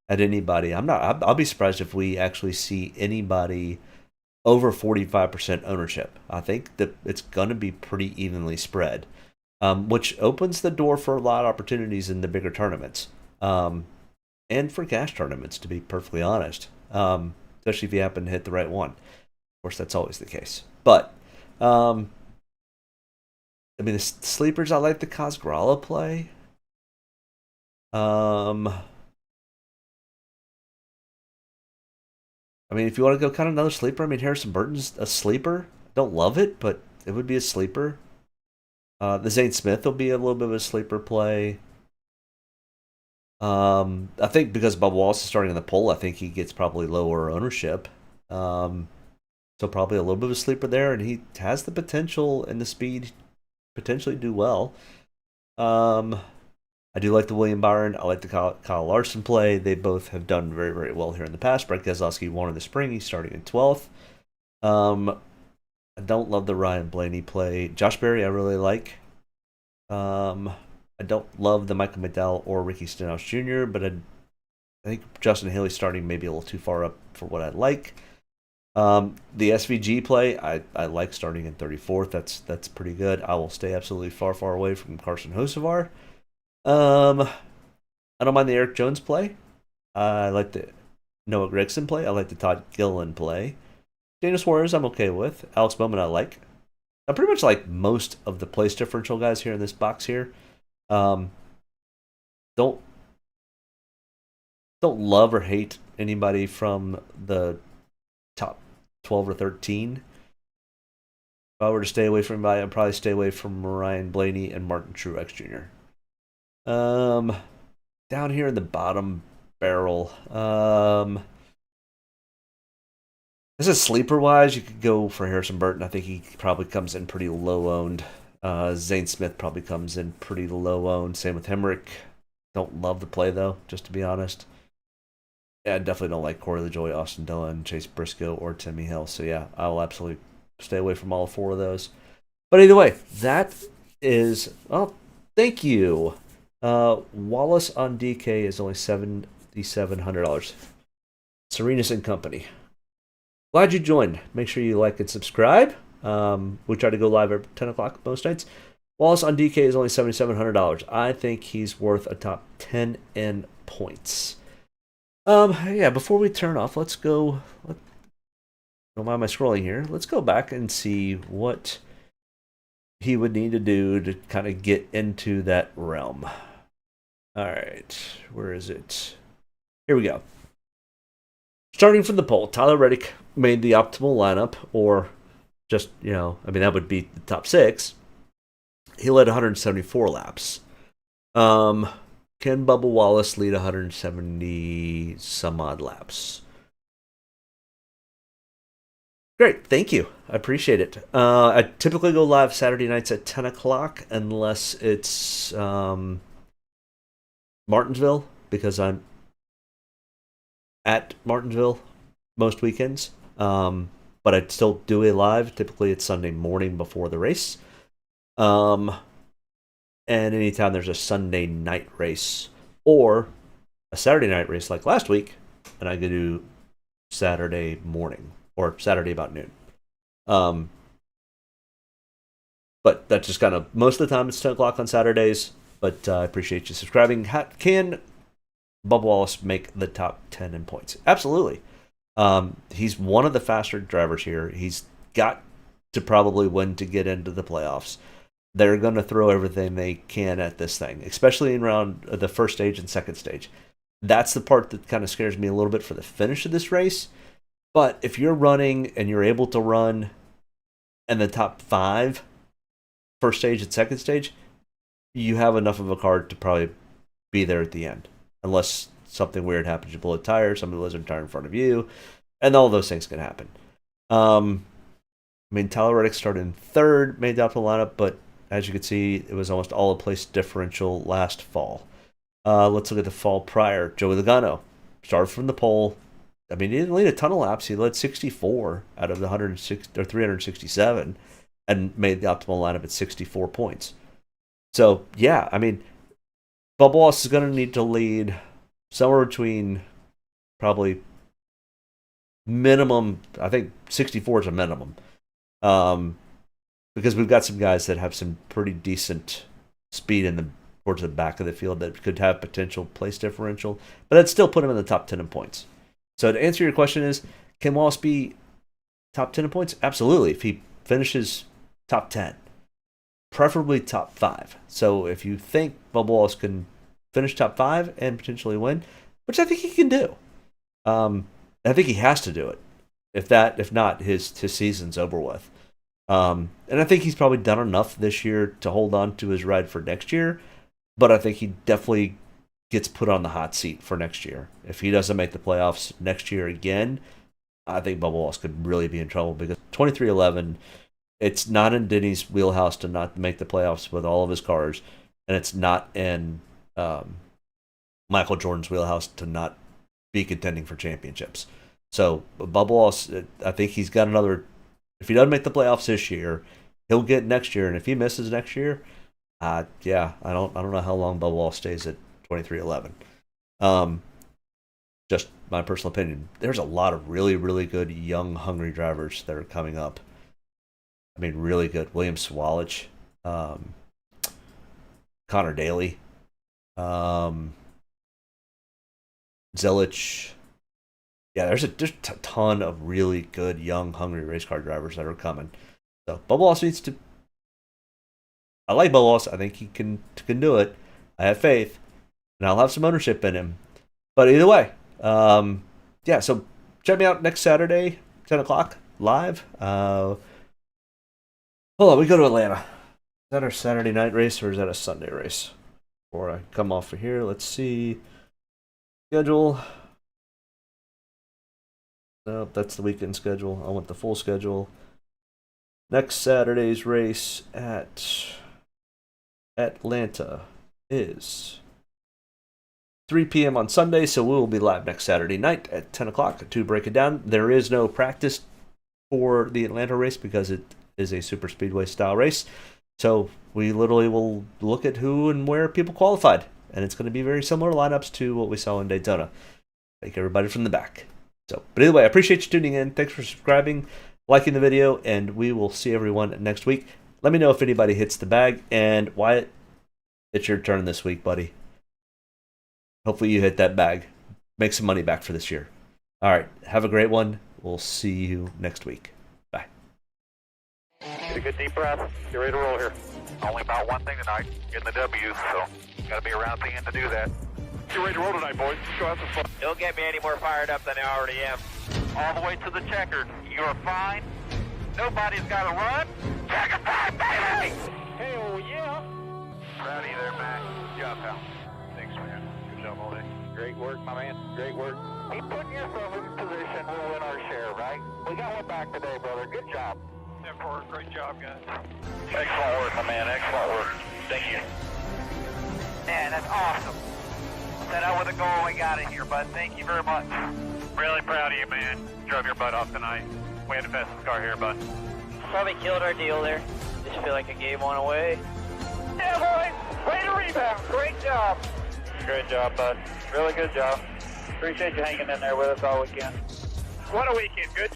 anybody. I'll be surprised if we actually see anybody over 45% ownership. I think that it's going to be pretty evenly spread, which opens the door for a lot of opportunities in the bigger tournaments, and for cash tournaments, to be perfectly honest, especially if you happen to hit the right one. Of course, that's always the case. But, I mean, the sleepers, I like the Cosgrala play. I mean, if you want to go kind of another sleeper, I mean, Harrison Burton's a sleeper. Don't love it, but it would be a sleeper. The Zane Smith will be a little bit of a sleeper play. I think because Bubba Wallace is starting in the poll, I think he gets probably lower ownership. So probably a little bit of a sleeper there, and he has the potential and the speed potentially do well. I do like the William Byron. I like the Kyle Larson play. They both have done very, very well here in the past. Brett Keselowski won in the spring. He's starting in 12th. I don't love the Ryan Blaney play. Josh Berry, I really like. I don't love the Michael McDowell or Ricky Stenhouse Jr., but I think Justin Haley starting maybe a little too far up for what I like. The SVG play, I like starting in 34th. That's pretty good. I will stay absolutely far, far away from Carson Hocevar. I don't mind the Eric Jones play. I like the Noah Gragson play. I like the Todd Gilliland play. Daniel Suarez, I'm okay with. Alex Bowman, I like. I pretty much like most of the place differential guys here in this box here. Don't love or hate anybody from the top 12 or 13. If I were to stay away from anybody, I'd probably stay away from Ryan Blaney and Martin Truex Jr. Down here in the bottom barrel, this is sleeper wise. You could go for Harrison Burton. I think he probably comes in pretty low owned. Zane Smith probably comes in pretty low owned. Same with Hemrick. Don't love the play though, just to be honest. I definitely don't like Corey LaJoy, Austin Dillon, Chase Briscoe, or Timmy Hill. So yeah, I'll absolutely stay away from all four of those. But either way, that is, well, thank you. Wallace on DK is only $7,700. Serenus and Company. Glad you joined. Make sure you like and subscribe. We try to go live at 10 o'clock most nights. Wallace on DK is only $7,700. I think he's worth a top 10 in points. Yeah, before we turn off, let's go. Don't mind my scrolling here. Let's go back and see what he would need to do to kind of get into that realm. All right, where is it? Here we go. Starting from the poll, Tyler Reddick made the optimal lineup, or just, that would be the top 6. He led 174 laps. Can Bubba Wallace lead 170 some odd laps? Great, thank you. I appreciate it. I typically go live Saturday nights at 10 o'clock unless it's Martinsville, because I'm at Martinsville most weekends. But I'd still do a live. Typically it's Sunday morning before the race. And anytime there's a Sunday night race or a Saturday night race like last week, and I could do Saturday morning or Saturday about noon. But that's just kind of, most of the time it's 10 o'clock on Saturdays, but I appreciate you subscribing. Can Bubba Wallace make the top 10 in points? Absolutely. He's one of the faster drivers here. He's got to probably win to get into the playoffs. They're going to throw everything they can at this thing, especially in round the first stage and second stage. That's the part that kind of scares me a little bit for the finish of this race. But if you're running and you're able to run in the top 5, first stage and second stage, you have enough of a car to probably be there at the end. Unless something weird happens, you blow a tire, somebody blows a tire in front of you, and all those things can happen. Tyler Reddick started in 3rd, made the optimal lineup, but as you can see, it was almost all a place differential last fall. Let's look at the fall prior. Joey Logano started from the pole. He didn't lead a ton of laps. He led 64 out of the 367 and made the optimal lineup at 64 points. So, yeah, Bubba Wallace is going to need to lead somewhere between probably minimum, I think 64 is a minimum. Because we've got some guys that have some pretty decent speed towards the back of the field that could have potential place differential, but that'd still put him in the top 10 in points. So to answer your question is, can Wallace be top 10 in points? Absolutely, if he finishes top 10. Preferably top 5. So if you think Bubba Wallace can finish top 5 and potentially win, which I think he can do, I think he has to do it. If not, his season's over with. And I think he's probably done enough this year to hold on to his ride for next year, but I think he definitely gets put on the hot seat for next year. If he doesn't make the playoffs next year again, I think Bubba Wallace could really be in trouble, because 2311, it's not in Denny's wheelhouse to not make the playoffs with all of his cars, and it's not in Michael Jordan's wheelhouse to not be contending for championships. So Bubba Wallace, I think he's got another. If he doesn't make the playoffs this year, he'll get next year, and if he misses next year, I don't know how long Bubba Wallace stays at 2311. Just my personal opinion. There's a lot of really, really good young, hungry drivers that are coming up. Really good. William Swalich, Connor Daly, Zelich. Yeah, there's a ton of really good, young, hungry race car drivers that are coming. So Bubba Wallace needs to. I like Bubba Wallace. I think he can do it. I have faith, and I'll have some ownership in him. But either way, yeah. So check me out next Saturday, 10 o'clock live. Hold on, we go to Atlanta. Is that our Saturday night race, or is that a Sunday race? Before I come off of here, let's see schedule. No, that's the weekend schedule. I want the full schedule. Next Saturday's race at Atlanta is 3 p.m. on Sunday, so we will be live next Saturday night at 10 o'clock to break it down. There is no practice for the Atlanta race because it is a super speedway style race. So we literally will look at who and where people qualified. And it's going to be very similar lineups to what we saw in Daytona. Take everybody from the back. So, but either way, I appreciate you tuning in. Thanks for subscribing, liking the video, and we will see everyone next week. Let me know if anybody hits the bag. And Wyatt, it's your turn this week, buddy. Hopefully you hit that bag. Make some money back for this year. All right. Have a great one. We'll see you next week. Bye. Get a good deep breath. Get ready to roll here. Only about one thing tonight. Getting the W's, so got to be around the end to do that. Get ready to roll tonight, boys. Let's go have some fun. Don't get me any more fired up than I already am. All the way to the checkered. You are fine. Nobody's got to run. Checker time, baby! Hell yeah. Proud of you there, Matt. Good job, pal. Thanks, man. Good job all day. Great work, my man. Great work. Keep putting yourself in position. We'll win our share, right? We got one back today, brother. Good job. Great job, guys. Excellent work, my man. Excellent work. Thank you. Man, that's awesome. Set out with a goal and got it here, bud. Thank you very much. Really proud of you, man. Drove your butt off tonight. We had the fastest car here, bud. Probably killed our deal there. Just feel like I gave one away. Yeah, boys. Way to rebound. Great job. Great job, bud. Really good job. Appreciate you hanging in there with us all weekend. What a weekend. Good